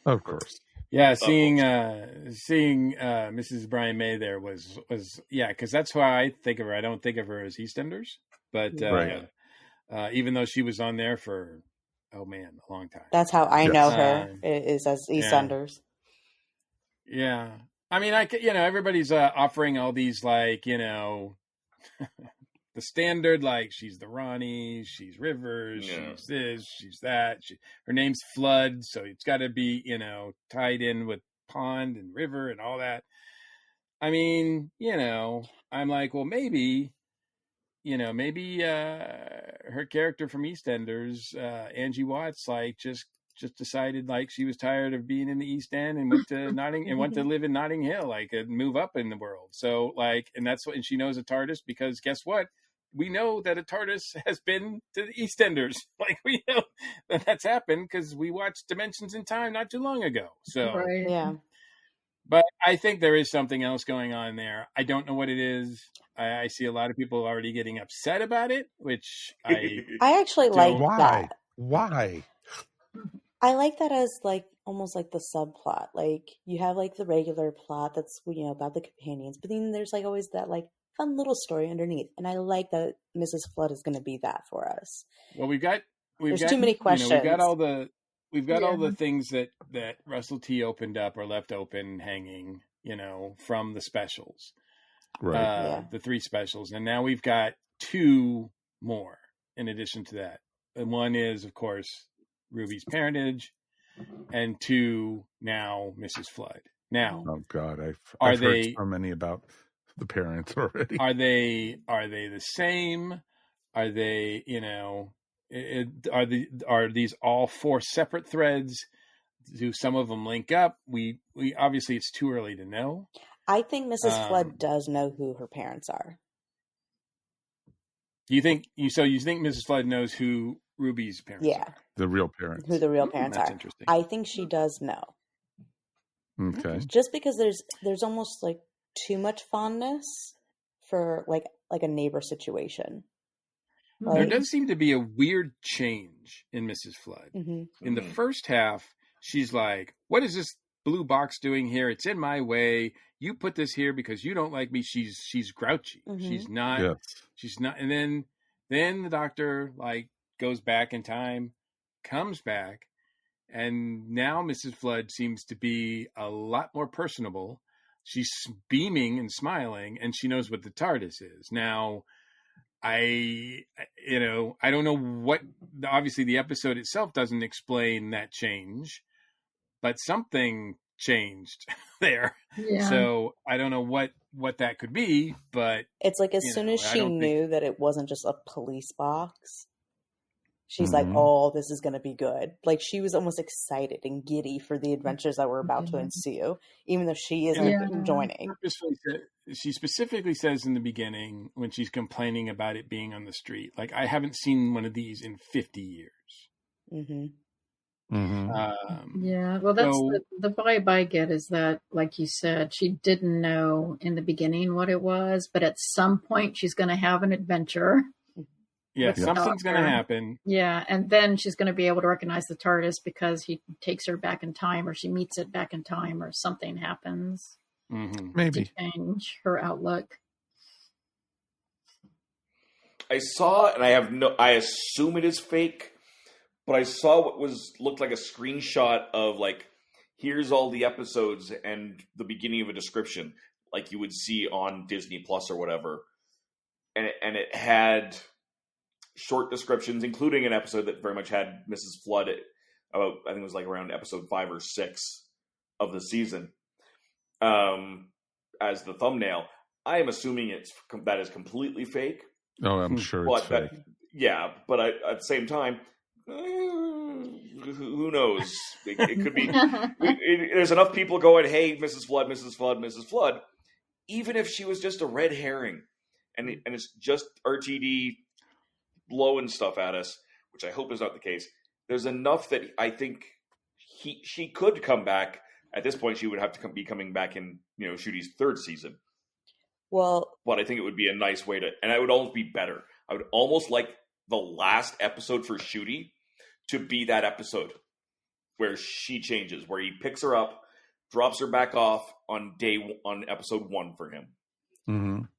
Of course. Yeah, seeing Mrs. Brian May there was because that's how I think of her. I don't think of her as EastEnders, but even though she was on there for a long time. That's how I know her is as EastEnders. Yeah, I mean, everybody's offering all these the standard, like, she's the Ronnie, she's Rivers, she's this, she's that. Her name's Flood, so it's got to be, tied in with Pond and River and all that. I mean, I'm like, well, maybe her character from EastEnders, Angie Watts, like, just decided, like, she was tired of being in the East End and went to went to live in Notting Hill, like, and move up in the world. So, like, and she knows a TARDIS because guess what? We know that a TARDIS has been to the EastEnders. Like, we know that that's happened because we watched Dimensions in Time not too long ago. So, yeah. But I think there is something else going on there. I don't know what it is. I see a lot of people already getting upset about it, which I actually like that. Why? I like that as, like, almost like the subplot. Like, you have, like, the regular plot that's, about the companions, but then there's, like, always that, like, fun little story underneath. And I like that Mrs. Flood is going to be that for us. Well, we've got too many questions. We've got all the things that Russell T opened up or left open hanging, from the specials. Right. The 3 specials. And now we've got 2 more in addition to that. And one is, of course, Ruby's parentage, and 2 now Mrs. Flood. Now, oh God, I've heard so many about the parents already. Are they the same? Are they are these all 4 separate threads? Do some of them link up? We obviously it's too early to know. I think Mrs. Flood does know who her parents are. You think Mrs. Flood knows who Ruby's parents are? The real parents. Who the real parents That's are. Interesting. I think she does know. Okay. Just because there's almost like too much fondness for like a neighbor situation. There does seem to be a weird change in Mrs. Flood. Mm-hmm. In the first half, she's like, what is this blue box doing here? It's in my way. You put this here because you don't like me. She's grouchy. Mm-hmm. She's not. And then the Doctor, like, goes back in time comes back, and now Mrs. Flood seems to be a lot more personable. She's beaming and smiling, and she knows what the TARDIS is. Now, I don't know what, obviously the episode itself doesn't explain that change, but something changed there. Yeah. So I don't know what that could be, but it's like as soon as she knew that it wasn't just a police box, she's like, oh, this is going to be good. Like, she was almost excited and giddy for the adventures that were about to ensue, even though she isn't joining. She specifically says in the beginning, when she's complaining about it being on the street, like, I haven't seen one of these in 50 years. Yeah, well, that's the vibe I get, is that, like you said, she didn't know in the beginning what it was, but at some point she's going to have an adventure. Yeah, something's going to happen. Yeah, and then she's going to be able to recognize the TARDIS because he takes her back in time, or she meets it back in time, or something happens. Maybe to change her outlook. I saw, and I assume it is fake, but I saw what looked like a screenshot of, like, here's all the episodes and the beginning of a description, like you would see on Disney Plus or whatever, and it had short descriptions, including an episode that very much had Mrs. Flood about, I think it was like around episode 5 or 6 of the season, as the thumbnail. I am assuming that is completely fake. Oh, I'm sure it's fake. But at the same time, who knows? It could be. There's enough people going, "Hey, Mrs. Flood, Mrs. Flood, Mrs. Flood." Even if she was just a red herring, and it's just RTD blowing stuff at us, which I hope is not the case. There's enough that I think she could come back. At this point, she would have to be coming back in, Shooty's 3rd season. Well, but I think it would be a nice way to, and I would almost be better. I would almost like the last episode for Shooty to be that episode where she changes, where he picks her up, drops her back off on episode 1 for him.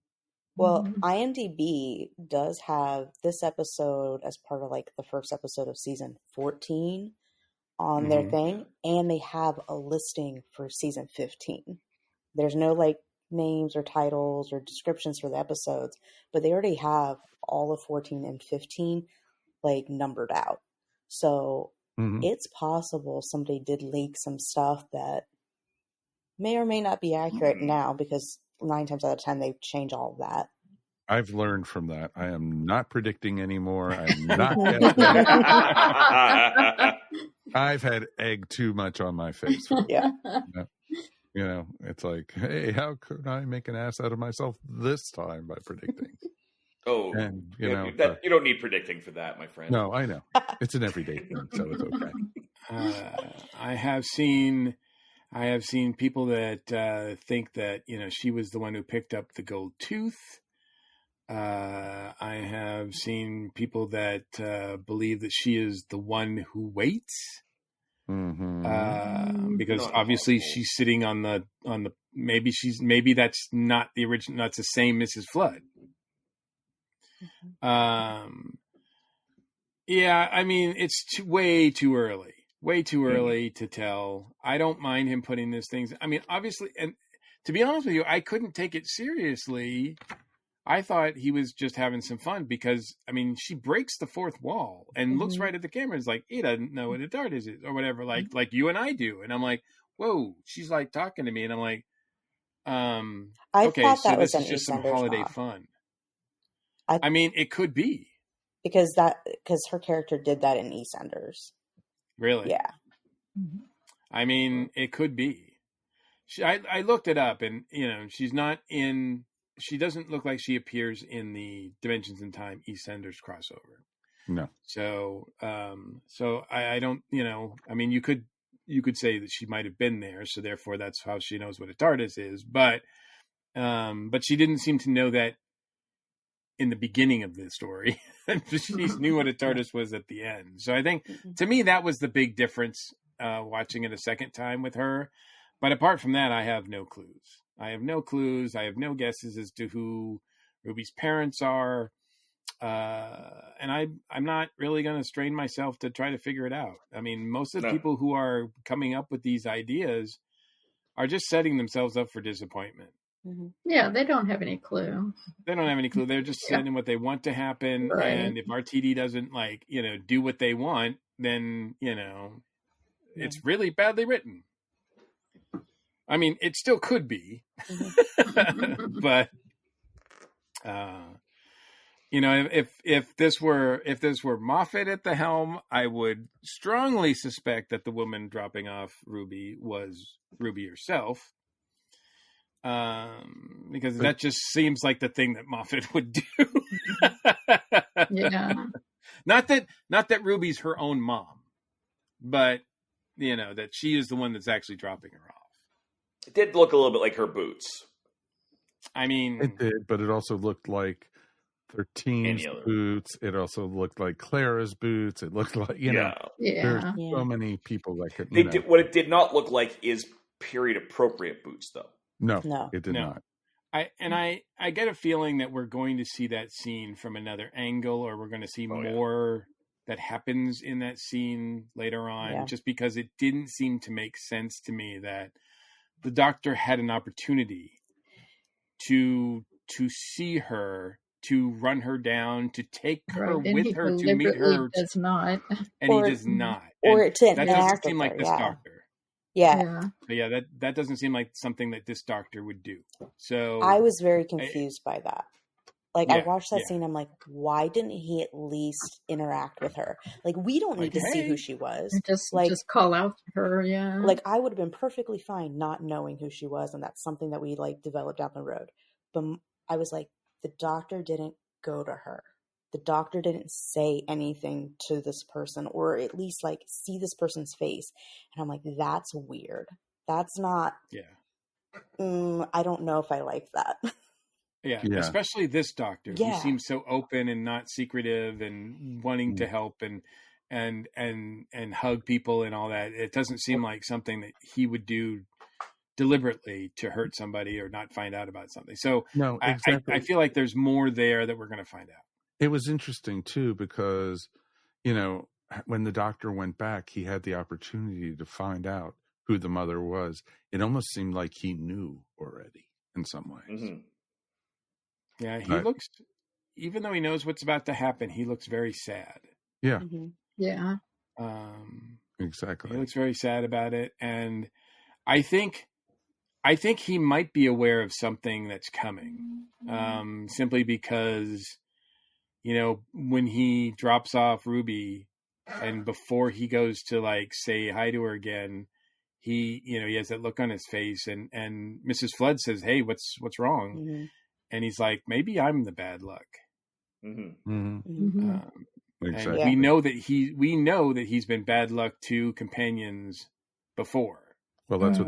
Well, IMDb does have this episode as part of, like, the first episode of season 14 on their thing, and they have a listing for season 15. There's no, like, names or titles or descriptions for the episodes, but they already have all of 14 and 15, like, numbered out. So it's possible somebody did leak some stuff that may or may not be accurate now, because 9 times out of 10 they change all of that. I've learned from that. I am not predicting anymore. I'm not guessing. I've had egg too much on my face. Yeah. It's like, hey, how could I make an ass out of myself this time by predicting? Oh, and, you don't need predicting for that, my friend. No, I know. It's an everyday thing, so it's okay. I have seen people that think that, she was the one who picked up the gold tooth. I have seen people that believe that she is the one who waits. Because obviously she's sitting on the maybe that's not the original, that's the same Mrs. Flood. Yeah, I mean, it's way too early to tell. I don't mind him putting these things. I mean, obviously, and to be honest with you, I couldn't take it seriously. I thought he was just having some fun because, I mean, she breaks the fourth wall and looks right at the camera and is like, he doesn't know what a TARDIS is or whatever, like you and I do. And I'm like, whoa, she's like talking to me. And I'm like, okay, so this is just some holiday fun. I mean, it could be. Because her character did that in EastEnders. Really? Yeah. I mean, it could be. I looked it up and, she's not in... She doesn't look like she appears in the Dimensions in Time EastEnders crossover. No. So I don't, I mean, you could say that she might have been there, so therefore that's how she knows what a TARDIS is. But she didn't seem to know that in the beginning of the story. She knew what a TARDIS was at the end. So I think, to me, that was the big difference watching it a second time with her. But apart from that, I have no clues. I have no guesses as to who Ruby's parents are. And I'm not really going to strain myself to try to figure it out. I mean, most of the people who are coming up with these ideas are just setting themselves up for disappointment. Yeah, they don't have any clue. They don't have any clue. They're just sending what they want to happen. Right. And if RTD doesn't do what they want, then, it's really badly written. I mean, it still could be, but, if this were Moffat at the helm, I would strongly suspect that the woman dropping off Ruby was Ruby herself. Because that just seems like the thing that Moffat would do. Yeah. Not that Ruby's her own mom, but that she is the one that's actually dropping her off. It did look a little bit like her boots. I mean, it did, but it also looked like 13's boots. It also looked like Clara's boots. It looked like there's so many people that could. What it did not look like is period appropriate boots, though. No, it did not. I get a feeling that we're going to see that scene from another angle, or we're going to see more that happens in that scene later on, just because it didn't seem to make sense to me that the Doctor had an opportunity to see her, to run her down, to take her with her, to meet her. Does not. And he does not. Or to that doesn't seem like this Doctor. Yeah. That doesn't seem like something that this Doctor would do. So I was very confused by that. Like, I watched that scene, I'm like, why didn't he at least interact with her? Like, we don't need to see who she was. Just call out her, Like, I would have been perfectly fine not knowing who she was, and that's something that we, developed down the road. But I was like, the Doctor didn't go to her. The Doctor didn't say anything to this person, or at least, see this person's face. And I'm like, that's weird. That's not... I don't know if I like that. Yeah, especially this Doctor. He seems so open and not secretive and wanting to help and hug people and all that. It doesn't seem like something that he would do deliberately to hurt somebody or not find out about something. So no, exactly. I feel like there's more there that we're going to find out. It was interesting too, because, when the Doctor went back, he had the opportunity to find out who the mother was. It almost seemed like he knew already in some ways. Mm-hmm. Yeah, he looks, even though he knows what's about to happen, he looks very sad. Yeah. Mm-hmm. Yeah. Exactly. He looks very sad about it. And I think he might be aware of something that's coming. Simply because, when he drops off Ruby and before he goes to say hi to her again, he has that look on his face and Mrs. Flood says, "Hey, what's wrong?" Mm-hmm. And he's like, maybe I'm the bad luck. Mm-hmm. Mm-hmm. Exactly. And we know that he's been bad luck to companions before. Well, that's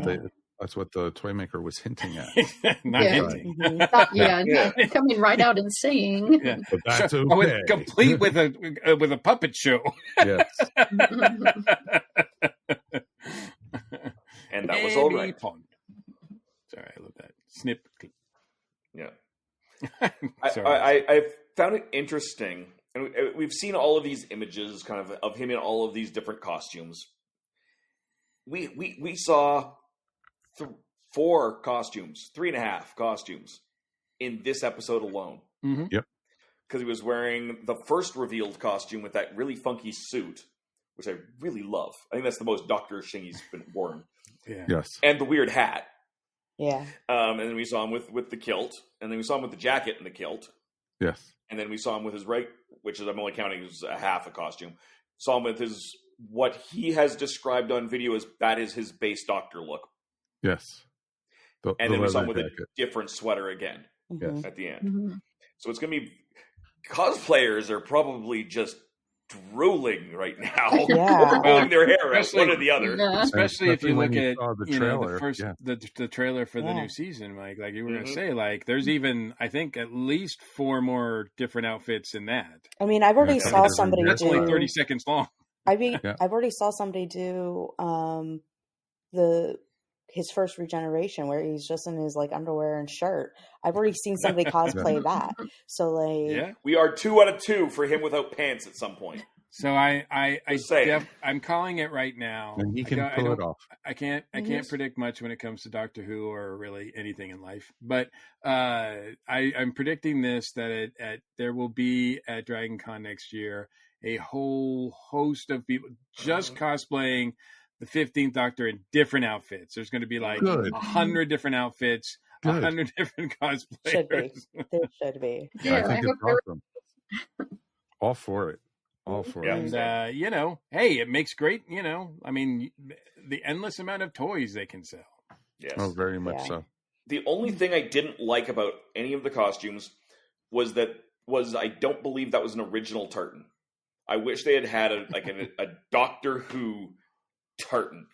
what the toy maker was hinting at. Not hinting. Mm-hmm. Not coming right out and saying. Yeah. But that's okay. Complete with a puppet show. Yes. And that was all right. Sorry, I love that. Snip. Yeah. I found it interesting, and we've seen all of these images kind of him in all of these different costumes. We saw 4 costumes, 3.5 costumes in this episode alone. Mm-hmm. Yep. Because he was wearing the first revealed costume with that really funky suit, which I really love. I think that's the most Doctor-ish thing he's been worn. Yeah. Yes. And the weird hat. Yeah. And then we saw him with the kilt, and then we saw him with the jacket and the kilt. Yes. And then we saw him with his which is I'm only counting as a half a costume. Saw him with his what he has described on video as that is his base Doctor look. Yes. And then we saw him with a different sweater again at the end. Mm-hmm. So it's going to be cosplayers are probably just drooling right now, pulling their hair out, one or the other. Yeah. Especially if you look at the trailer, the trailer for the new season, Mike. Like you were going to say, there's even I think at least 4 more different outfits in that. I mean, I've already saw somebody. That's only 30 seconds long. I've already saw somebody do his first regeneration where he's just in his like underwear and shirt. I've already seen somebody cosplay that. So like, we are 2 out of 2 for him without pants at some point. So I'm calling it right now. And he can pull it off. I can't predict much when it comes to Doctor Who or really anything in life. But I'm predicting this that there will be at Dragon Con next year a whole host of people just cosplaying the 15th Doctor in different outfits. There's going to be like 100 different outfits, 100 different cosplayers. Should be. There should be. Yeah, I think it's awesome. All for it. All for it. And, you know, hey, it makes great, you know, I mean, the endless amount of toys they can sell. Yes. Oh, very much so. The only thing I didn't like about any of the costumes was I don't believe that was an original tartan. I wish they had a Doctor Who tartan.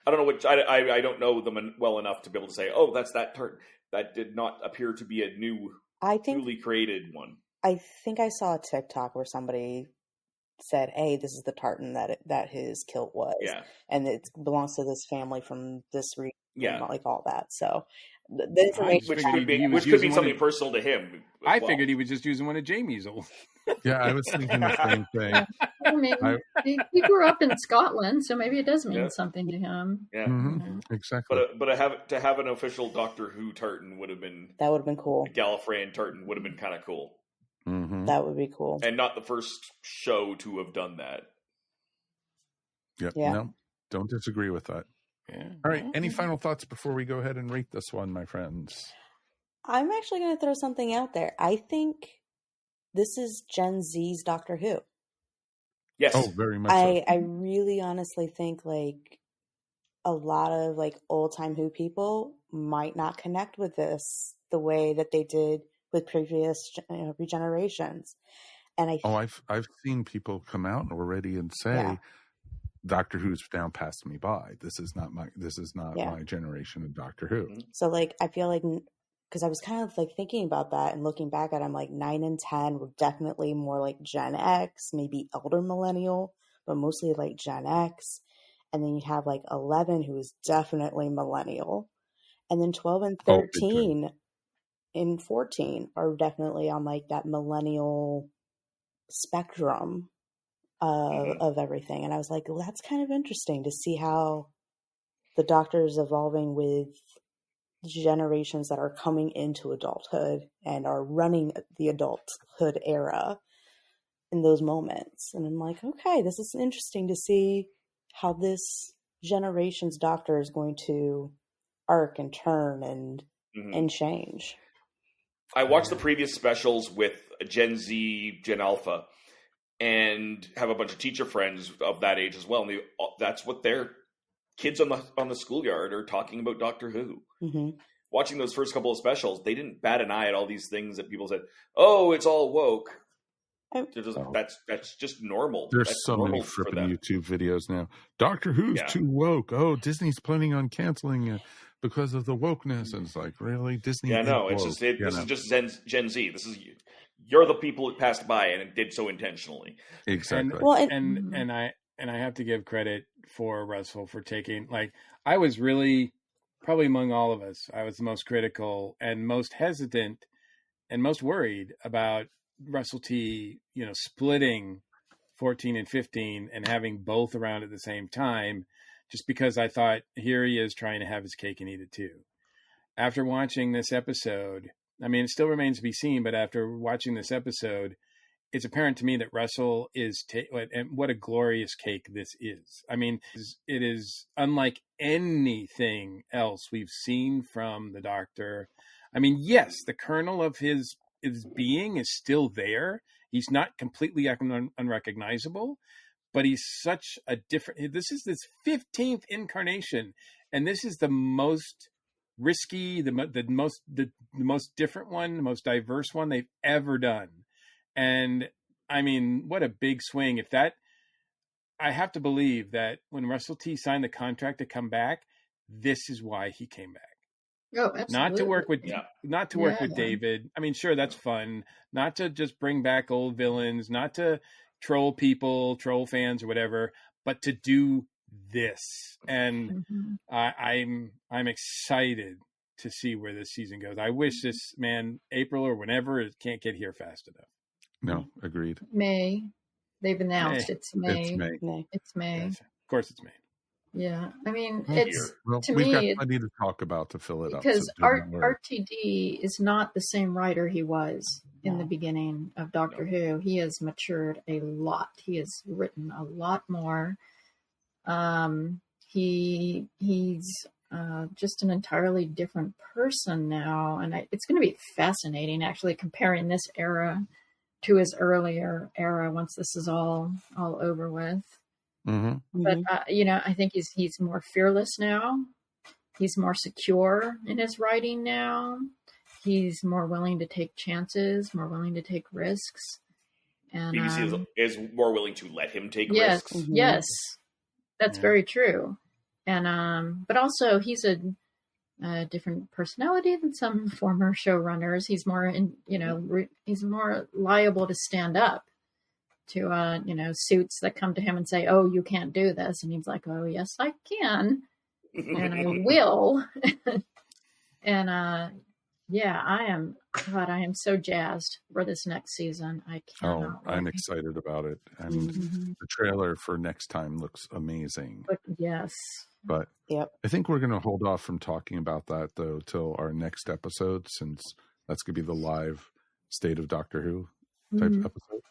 I don't know which. I don't know them well enough to be able to say, oh, that's that tartan. That did not appear to be a newly created one. I think I saw a TikTok where somebody said, "Hey, this is the tartan that his kilt was, and it belongs to this family from this region, like all that." So the information, which could be something personal to him. I figured he was just using one of Jamie's old. Yeah, I was thinking the same thing. I mean, he grew up in Scotland, so maybe it does mean something to him. Yeah, exactly. But to have an official Doctor Who tartan would have been cool. A Gallifreyan tartan would have been kind of cool. Mm-hmm. That would be cool, and not the first show to have done that. Yep. Yeah. No, don't disagree with that. Yeah. All right. Any final thoughts before we go ahead and rate this one, my friends? I'm actually going to throw something out there. I think this is Gen Z's Doctor Who. Yes. Oh, very much. I really honestly think like a lot of like old time Who people might not connect with this the way that they did with previous regenerations. And I've seen people come out already and say, Doctor Who's now passed me by. This is not my generation of Doctor Who. So like, I feel like, because I was kind of like thinking about that and looking back at it, I'm like 9 and 10 were definitely more like Gen X, maybe elder millennial, but mostly like Gen X. And then you have like 11 who is definitely millennial. And then 12 and 13 and 14 are definitely on like that millennial spectrum of everything. And I was like, well, that's kind of interesting to see how the Doctor is evolving with generations that are coming into adulthood and are running the adulthood era in those moments. And I'm like, okay, this is interesting to see how this generation's Doctor is going to arc and turn and change. I watched the previous specials with Gen Z, Gen Alpha, and have a bunch of teacher friends of that age as well. And that's what their kids on the schoolyard are talking about Doctor Who. Mm-hmm. Watching those first couple of specials, they didn't bat an eye at all these things that people said, "Oh, it's all woke." That's just normal. There's so many fripping YouTube videos now. Doctor Who's too woke. Oh, Disney's planning on canceling it because of the wokeness. And it's like, really? Disney? Yeah, no, it's just this is just Gen Z. This is you're the people that passed by and it did so intentionally. Exactly. And I have to give credit for Russell for taking, like, I was really, probably among all of us, I was the most critical and most hesitant and most worried about Russell T, splitting 14 and 15 and having both around at the same time, just because I thought, here he is trying to have his cake and eat it too. After watching this episode, I mean, it still remains to be seen, but after watching this episode, it's apparent to me that Russell is, and what a glorious cake this is. I mean, it is unlike anything else we've seen from the Doctor. I mean, yes, the kernel of his being is still there. He's not completely unrecognizable, but he's such a different. This is this 15th incarnation, and this is the most risky, the most different one, the most diverse one they've ever done. And I mean, what a big swing! If that, I have to believe that when Russell T signed the contract to come back, this is why he came back. Oh, absolutely. Not to work with David. I mean, sure, that's fun. Not to just bring back old villains, not to troll people, troll fans or whatever, but to do this, and I'm excited to see where this season goes. I wish this April or whenever it can't get here fast enough. No, agreed. May. They've announced May. it's May. It's May. It's May. Yes, of course, it's May. Yeah, I mean, Oh, it's well, to we've me got plenty to talk about to fill it up. because So don't worry. RTD is not the same writer he was in the beginning of Doctor Who. He has matured a lot. He has written a lot more. He's just an entirely different person now, and it's going to be fascinating actually comparing this era to his earlier era once this is all over with. But I think he's more fearless now. He's more secure in his writing now. He's more willing to take chances, more willing to take risks. And BBC is more willing to let him take risks. risks. Yes, that's very true. And but also he's a different personality than some former showrunners. He's more he's more liable to stand up to suits that come to him and say, "Oh, you can't do this," and he's like, "Oh, yes, I can, and I will." And I am so jazzed for this next season. I cannot. I'm excited about it, and the trailer for next time looks amazing. But yes. But I think we're going to hold off from talking about that though till our next episode, since that's going to be the live State of Doctor Who type episode.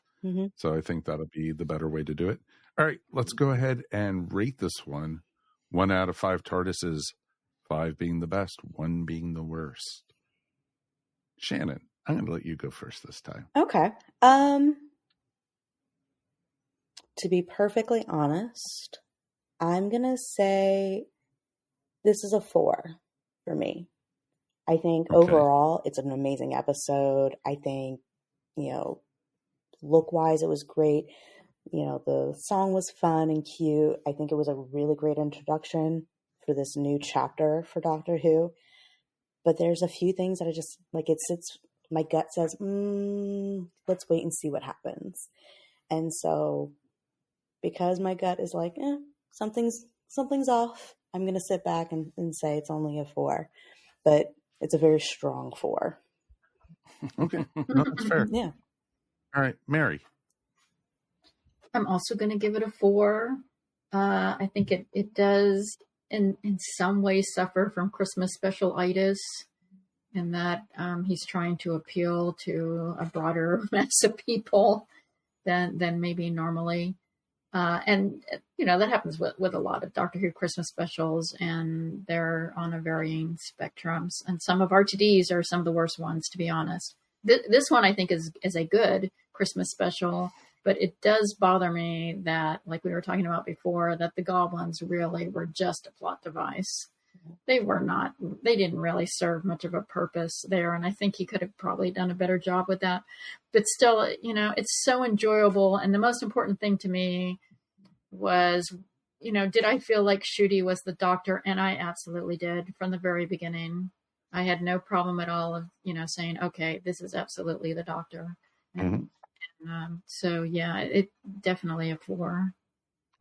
So I think that'll be the better way to do it. All right, let's go ahead and rate this one. 1 out of 5 TARDISes, 5 being the best, 1 being the worst. Shannon, I'm going to let you go first this time. Okay. To be perfectly honest, I'm going to say this is a 4 for me. I think overall it's an amazing episode. I think, look-wise it was great. The song was fun and cute. I think it was a really great introduction for this new chapter for Doctor Who. But there's a few things that I just, my gut says, let's wait and see what happens. And so, because my gut is like, something's off, I'm going to sit back and say it's only a 4. But it's a very strong 4. Okay. No, that's fair. Yeah. All right, Mary. I'm also going to give it a 4. I think it does in some ways suffer from Christmas special-itis, in that he's trying to appeal to a broader mass of people than maybe normally. And that happens with a lot of Doctor Who Christmas specials, and they're on a varying spectrums. And some of RTDs are some of the worst ones, to be honest. This one I think is a good Christmas special, but it does bother me that, like we were talking about before, that the goblins really were just a plot device. They didn't really serve much of a purpose there. And I think he could have probably done a better job with that. But still, it's so enjoyable. And the most important thing to me was, did I feel like Ncuti was the Doctor? And I absolutely did from the very beginning. I had no problem at all of, saying, okay, this is absolutely the Doctor. And, so yeah, it definitely a 4.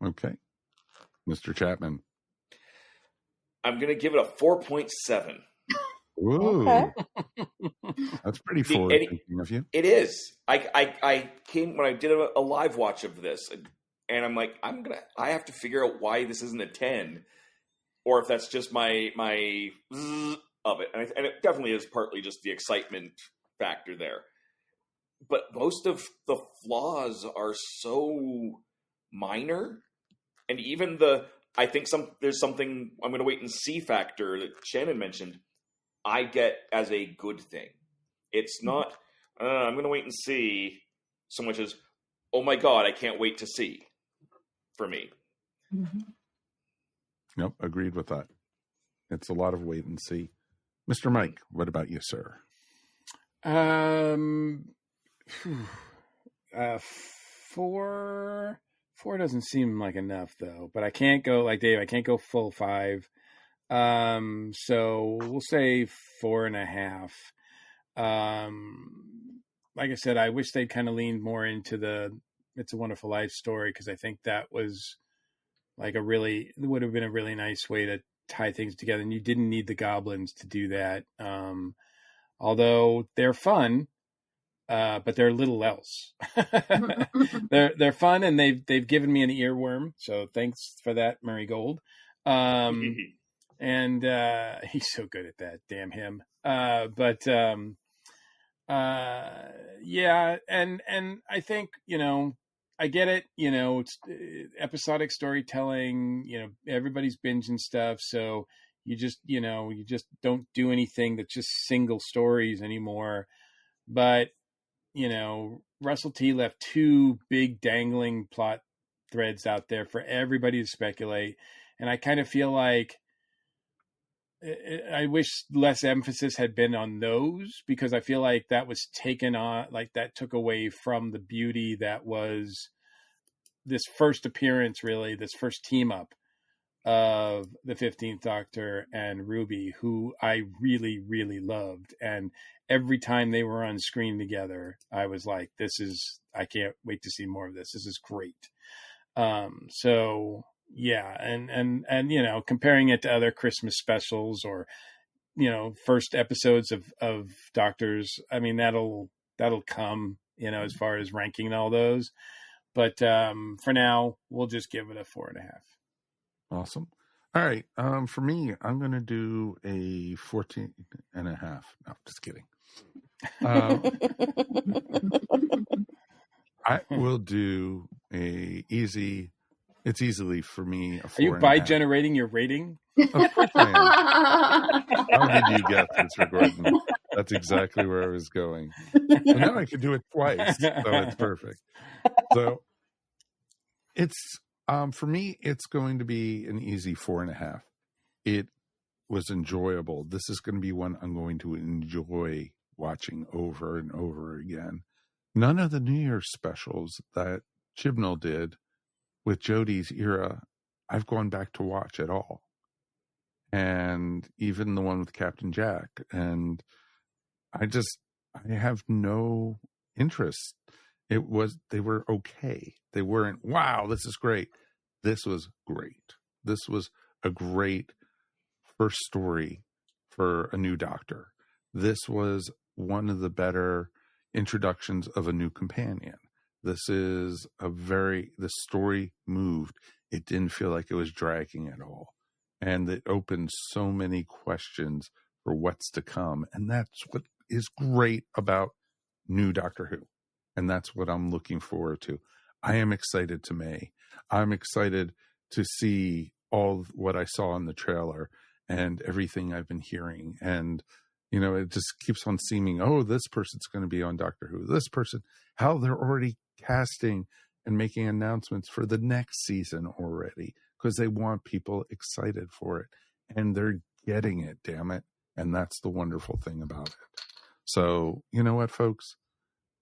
Okay. Mr. Chapman. I'm going to give it a 4.7. Ooh. Okay. That's pretty forward-thinking of you. It is. I came when I did a live watch of this, and I'm like, I have to figure out why this isn't a 10, or if that's just my of it. And it definitely is partly just the excitement factor there. But most of the flaws are so minor, and even I think there's something I'm going to wait and see factor that Shannon mentioned, I get as a good thing. It's not, I'm going to wait and see so much as, oh my God, I can't wait to see for me. Nope, agreed with that. It's a lot of wait and see. Mr. Mike, what about you, sir? 4 doesn't seem like enough though, but I can't go like Dave. I can't go full 5. So we'll say 4.5. Like I said, I wish they'd kind of leaned more into the "It's a Wonderful Life" story, because I think that was like it would have been a really nice way to tie things together. And you didn't need the goblins to do that. Although they're fun, but they're little else. They're fun, and they've given me an earworm. So thanks for that, Murray Gold. And he's so good at that. Damn him. Yeah, and I think, I get it. It's episodic storytelling. Everybody's binging stuff, so you just don't do anything that's just single stories anymore. But Russell T left two big dangling plot threads out there for everybody to speculate, and I kind of feel like I wish less emphasis had been on those, because I feel like that was taken on, like that took away from the beauty that was this first appearance, really, this first team up of the 15th Doctor and Ruby, who I really, really loved. And every time they were on screen together, I was like, I can't wait to see more of this. This is great. So yeah. And, comparing it to other Christmas specials or, first episodes of Doctors, I mean, that'll come, as far as ranking all those. But for now, we'll just give it a 4.5. Awesome. All right. For me, I'm going to do a 14.5. No, just kidding. I will do it's easily for me a 4.5. Are you bi-generating your rating? Of course I am. How did you get this, Gordon? That's exactly where I was going. And now I could do it twice, so it's perfect. So it's for me, it's going to be an easy 4.5. It was enjoyable. This is going to be one I'm going to enjoy watching over and over again. None of the New Year's specials that Chibnall did with Jodie's era, I've gone back to watch at all. And even the one with Captain Jack. And I have no interest. They were okay. They weren't, wow, this is great. This was great. This was a great first story for a new Doctor. This was one of the better introductions of a new companion. This is the story moved. It didn't feel like it was dragging at all. And it opened so many questions for what's to come. And that's what is great about new Doctor Who. And that's what I'm looking forward to. I am excited to May. I'm excited to see all what I saw in the trailer and everything I've been hearing. And, it just keeps on seeming, oh, this person's going to be on Doctor Who. This person, how they're already casting and making announcements for the next season already, because they want people excited for it. And they're getting it, damn it. And that's the wonderful thing about it. So, you know what, folks?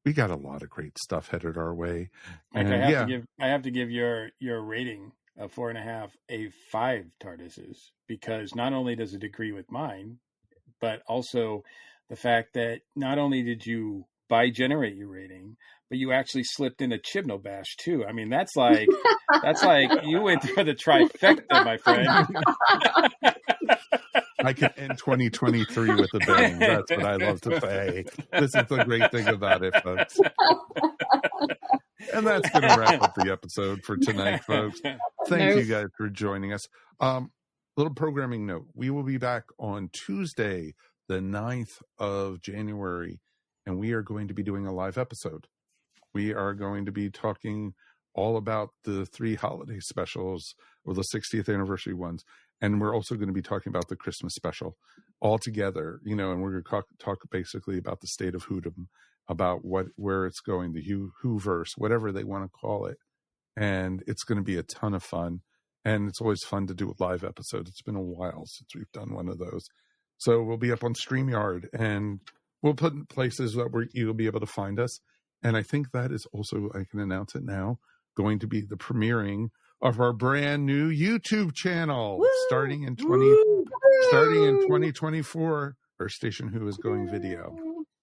We got a lot of great stuff headed our way. Mike, I have to give your rating of 4.5 a 5 TARDISes, because not only does it agree with mine, but also the fact that not only did you bi-generate your rating, but you actually slipped in a Chibnall bash too. I mean, that's like you went for the trifecta, my friend. I can end 2023 with a bang. That's what I love to say. This is the great thing about it, folks. And that's going to wrap up the episode for tonight, folks. Thank you guys for joining us. Little programming note. We will be back on Tuesday, the 9th of January, and we are going to be doing a live episode. We are going to be talking all about the 3 holiday specials, or the 60th anniversary ones. And we're also going to be talking about the Christmas special all together, and we're going to talk basically about the state of Whodom, about where it's going, the Whoverse, whatever they want to call it. And it's going to be a ton of fun. And it's always fun to do a live episode. It's been a while since we've done one of those. So we'll be up on StreamYard, and we'll put in places that you'll be able to find us. And I think that is also, I can announce it now, going to be the premiering of our brand new YouTube channel. Woo! Starting in 2024, our Station Who is going video.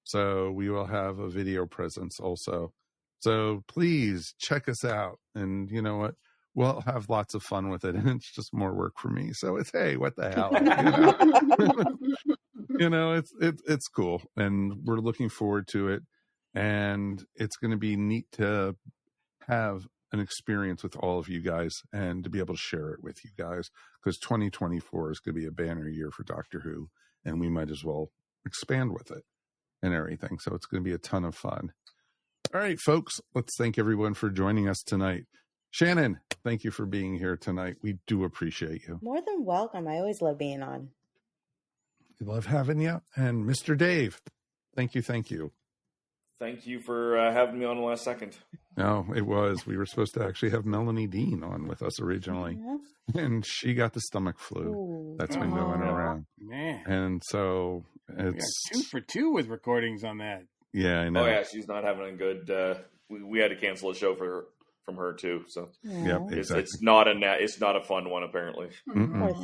So we will have a video presence also. So please check us out. And you know what? we'll have lots of fun with it, and it's just more work for me. So it's, hey, what the hell? It's cool, and we're looking forward to it. And it's going to be neat to have an experience with all of you guys and to be able to share it with you guys, because 2024 is going to be a banner year for Doctor Who, and we might as well expand with it and everything. So it's going to be a ton of fun. All right, folks, let's thank everyone for joining us tonight. Shannon, thank you for being here tonight. We do appreciate you. More than welcome. I always love being on. We love having you. And Mr. Dave, thank you. Thank you for having me on the last second. No, it was. We were supposed to actually have Melanie Dean on with us originally, and she got the stomach flu. Ooh. That's been going around. Man. And so it's 2 for 2 with recordings on that. Yeah, I know. Oh, yeah, she's not having a good... we had to cancel a show from her, too. So yep, exactly. It's not a fun one, apparently.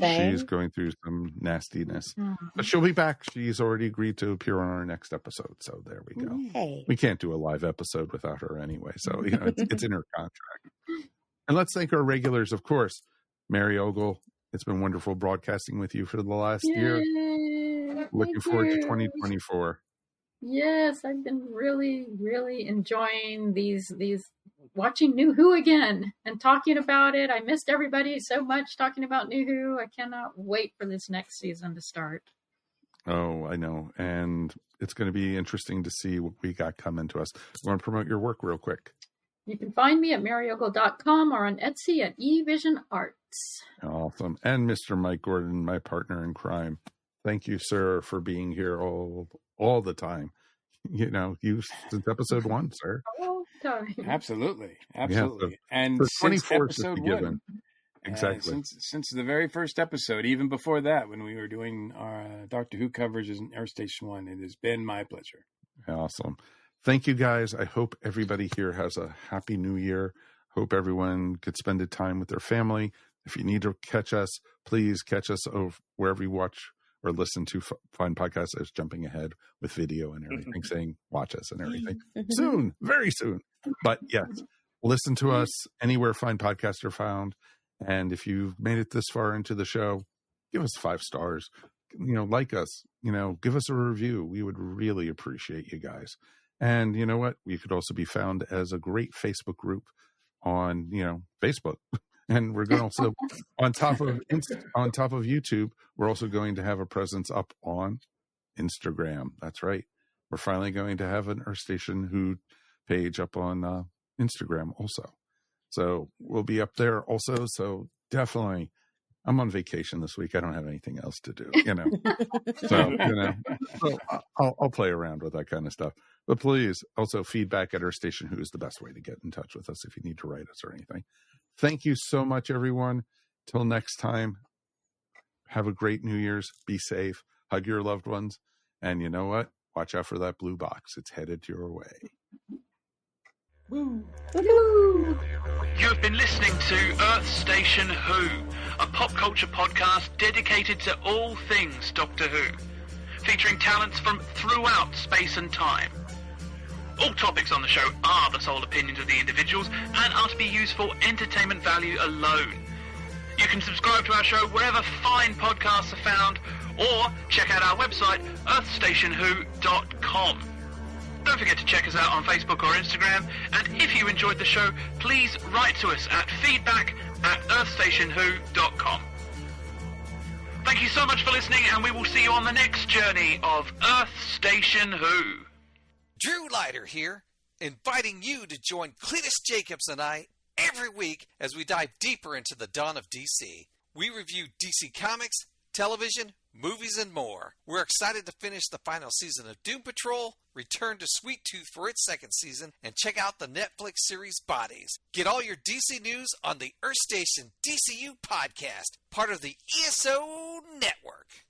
She's going through some nastiness. But she'll be back. She's already agreed to appear on our next episode. So there we go. Hey. We can't do a live episode without her anyway. So, it's in her contract. And let's thank our regulars, of course. Mary Ogle, it's been wonderful broadcasting with you for the last year. Looking forward to 2024. Yes, I've been really, really enjoying these watching New Who again and talking about it. I missed everybody so much talking about New Who. I cannot wait for this next season to start. Oh, I know. And it's going to be interesting to see what we got coming to us. You want to promote your work real quick? You can find me at maryogle.com or on Etsy at eVision Arts. Awesome. And Mr. Mike Gordon, my partner in crime. Thank you, sir, for being here all the time. You since episode 1, sir. All time. Absolutely. Yeah, and for since 24 episode to be 1. given. Exactly. Since the very first episode, even before that, when we were doing our Doctor Who coverages in Air Station 1, it has been my pleasure. Awesome. Thank you, guys. I hope everybody here has a happy new year. Hope everyone could spend a time with their family. If you need to catch us, please catch us over wherever you watch or listen to fine podcasts. I was jumping ahead with video and everything, saying watch us and everything. Soon, very soon. But yes, listen to us anywhere fine podcasts are found. And if you've made it this far into the show, give us 5 stars. Like us. Give us a review. We would really appreciate you guys. And you know what? We could also be found as a great Facebook group on, Facebook. And we're going to also, on top of YouTube, we're also going to have a presence up on Instagram. That's right. We're finally going to have an Earth Station Who page up on Instagram also. So we'll be up there also. So definitely, I'm on vacation this week. I don't have anything else to do, So, so I'll play around with that kind of stuff. But please, also feedback at Earth Station Who is the best way to get in touch with us if you need to write us or anything. Thank you so much, everyone. Till next time, have a great New Year's. Be safe. Hug your loved ones. And you know what? Watch out for that blue box. It's headed your way. Woo. You've been listening to Earth Station Who, a pop culture podcast dedicated to all things Doctor Who, featuring talents from throughout space and time. All topics on the show are the sole opinions of the individuals and are to be used for entertainment value alone. You can subscribe to our show wherever fine podcasts are found, or check out our website, earthstationwho.com. Don't forget to check us out on Facebook or Instagram, and if you enjoyed the show, please write to us at feedback@earthstationwho.com. Thank you so much for listening, and we will see you on the next journey of Earth Station Who. Drew Leiter here, inviting you to join Cletus Jacobs and I every week as we dive deeper into the dawn of DC. We review DC Comics, television, movies, and more. We're excited to finish the final season of Doom Patrol, return to Sweet Tooth for its second season, and check out the Netflix series Bodies. Get all your DC news on the Earth Station DCU podcast, part of the ESO Network.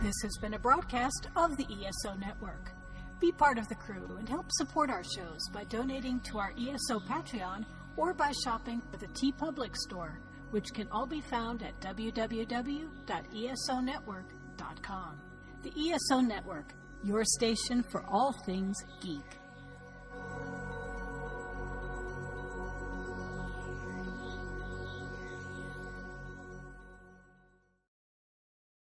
This has been a broadcast of the ESO Network. Be part of the crew and help support our shows by donating to our ESO Patreon or by shopping at the TeePublic store, which can all be found at www.esonetwork.com. The ESO Network, your station for all things geek.